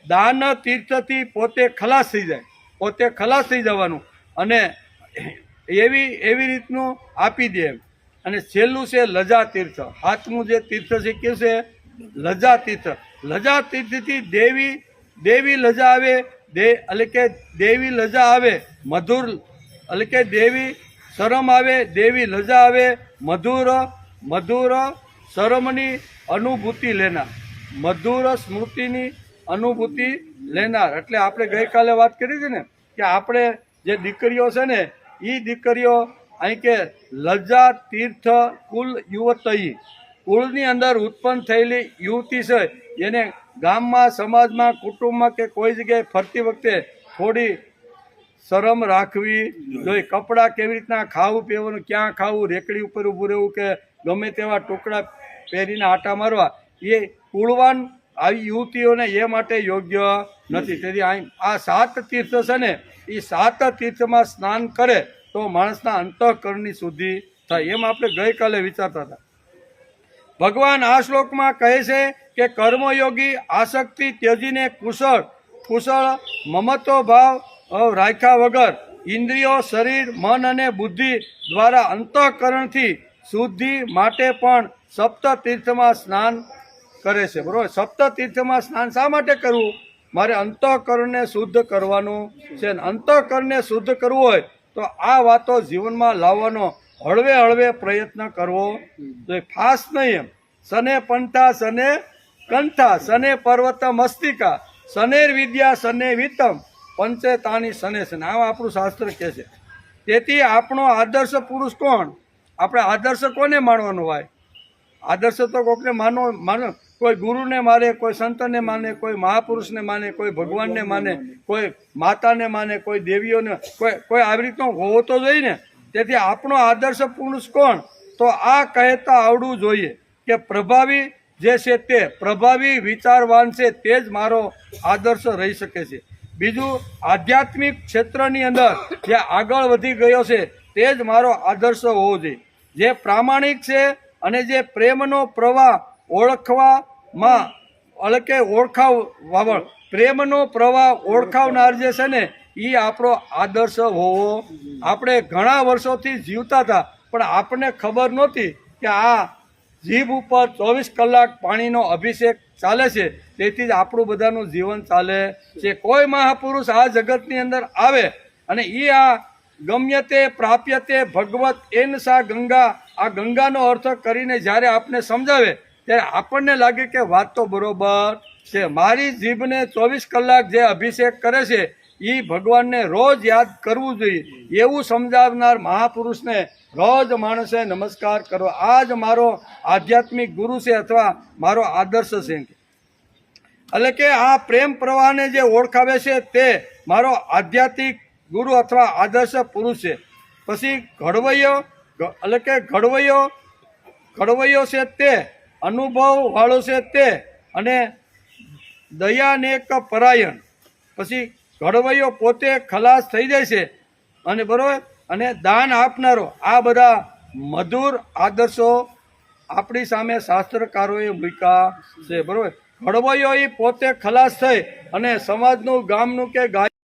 [SPEAKER 2] દાન તીર્થથી પોતે ખલાસ થઈ જાય, પોતે ખલાસ થઈ જવાનું અને એવી રીતનું આપી દે એમ. અને છેલ્લું છે લજા તીર્થ. હાથનું જે તીર્થ છે કે છે લજા તીર્થ. લજા તીર્થથી દેવી લજા આવે, એટલે કે દેવી લજા આવે, મધુર એટલે કે દેવી શરમ આવે, દેવી લજા આવે, મધુર શરમની અનુભૂતિ લેનાર, મધુર સ્મૃતિની અનુભૂતિ લેનાર. એટલે આપણે ગઈકાલે વાત કરી હતી ને કે આપણે જે દીકરીઓ છે ને એ દીકરીઓ અહીં કે લજ્જા તીર્થ કુલ યુવતઈ, કુળની અંદર ઉત્પન્ન થયેલી યુવતી છે એને ગામમાં, સમાજમાં, કુટુંબમાં કે કોઈ જગ્યાએ ફરતી વખતે થોડી શરમ રાખવી જોઈએ. કપડાં કેવી રીતના ખાવું પીવાનું, ક્યાં ખાવું, રેકડી ઉપર ઊભું રહેવું કે ગમે તેવા ટુકડા પહેરીને આટા મારવા, એ કુળવાન આવી યુવતીઓને એ માટે યોગ્ય નથી. તેથી આ 7 તીર્થ છે ને એ 7 તીર્થમાં સ્નાન કરે તો માણસના અંતઃકરણની શુદ્ધિ થાય. એમ આપણે ગઈકાલે વિચારતા હતા. ભગવાન આ શ્લોકમાં કહે છે કે કર્મયોગી આસક્તિ ત્યજીને કુશળ મમત્વ ભાવ રાખ્યા વગર ઇન્દ્રિયો, શરીર, મન અને બુદ્ધિ દ્વારા અંતઃકરણથી શુદ્ધિ માટે પણ સપ્તતીર્થમાં સ્નાન કરે છે. બરોબર? સપ્તતીર્થમાં સ્નાન શા માટે કરવું? મારે અંતઃકરણને શુદ્ધ કરવાનું છે. અંતઃકરણને શુદ્ધ કરવું હોય તો આ વાતો જીવનમાં લાવવાનો હળવે હળવે પ્રયત્ન કરવો જોઈએ, ફાસ્ટ નહીં એમ. સને પંથા સને કંઠા સને પર્વત મસ્તિકા સનેર વિદ્યા સને વિતમ પંચેતાની સને સને. આમ આપણું શાસ્ત્ર કહે છે. તેથી આપણો આદર્શ પુરુષ કોણ? આપણે આદર્શ કોને માનવાનો હોય? આદર્શ તો કોઈને માનો, કોઈ ગુરુને માને, કોઈ સંતને માને, કોઈ મહાપુરુષને માને, કોઈ ભગવાનને માને, કોઈ માતાને માને, કોઈ દેવીઓને, કોઈ આવી રીતનો હોવો તો જોઈએ ને. તેથી આપણો આદર્શ પુરુષ કોણ? તો આ કહેતા આવડવું જોઈએ કે પ્રભાવી જે છે તે પ્રભાવી વિચારવાન છે તે જ મારો આદર્શ રહી શકે છે. બીજું, આધ્યાત્મિક ક્ષેત્રની અંદર જે આગળ વધી ગયો છે તે જ મારો આદર્શ હોવો જોઈએ. જે પ્રામાણિક છે અને જે પ્રેમનો પ્રવાહ ઓળખવામાં એટલે કે પ્રેમનો પ્રવાહ ઓળખાવનાર જે છે ને એ આપણો આદર્શ હોવો. આપણે ઘણા વર્ષોથી જીવતા હતા પણ આપણને ખબર નહોતી કે આ જીભ ઉપર 24 કલાક પાણીનો અભિષેક ચાલે છે, તેથી જ આપણું બધાનું જીવન ચાલે છે. કોઈ મહાપુરુષ આ જગતની અંદર આવે અને એ આ ગમ્યતે પ્રાપ્યતે ભગવત એન સા ગંગા, આ ગંગાનો અર્થ કરીને જ્યારે આપને સમજાવે ત્યારે આપણને લાગે કે વાત તો બરોબર છે. મારી જીભને 24 કલાક જે અભિષેક કરે છે એ ભગવાનને રોજ યાદ કરવું જોઈએ એવું સમજાવનાર મહાપુરુષને રોજ માણસે નમસ્કાર કરો. આ જ મારો આધ્યાત્મિક ગુરુ છે અથવા મારો આદર્શ છે. એટલે કે આ પ્રેમ પ્રવાહને જે ઓળખાવે છે તે મારો આધ્યાત્મિક ગુરુ અથવા આદર્શ પુરુષ છે. પછી ઘડવૈયો એટલે કે ઘડવૈયો છે તે, અનુભવ વાળો છે તે, અને દયાનેક પરાયણ. પછી ઘડવૈયો પોતે ખલાસ થઈ જાય છે અને બરોબર અને દાન આપનારો આ બધા મધુર આદર્શો આપણી સામે શાસ્ત્રકારોએ મૂક્યા છે બરોબર. ઘડવૈયો એ પોતે ખલાસ થઈ અને સમાજનું ગામનું કે ગાય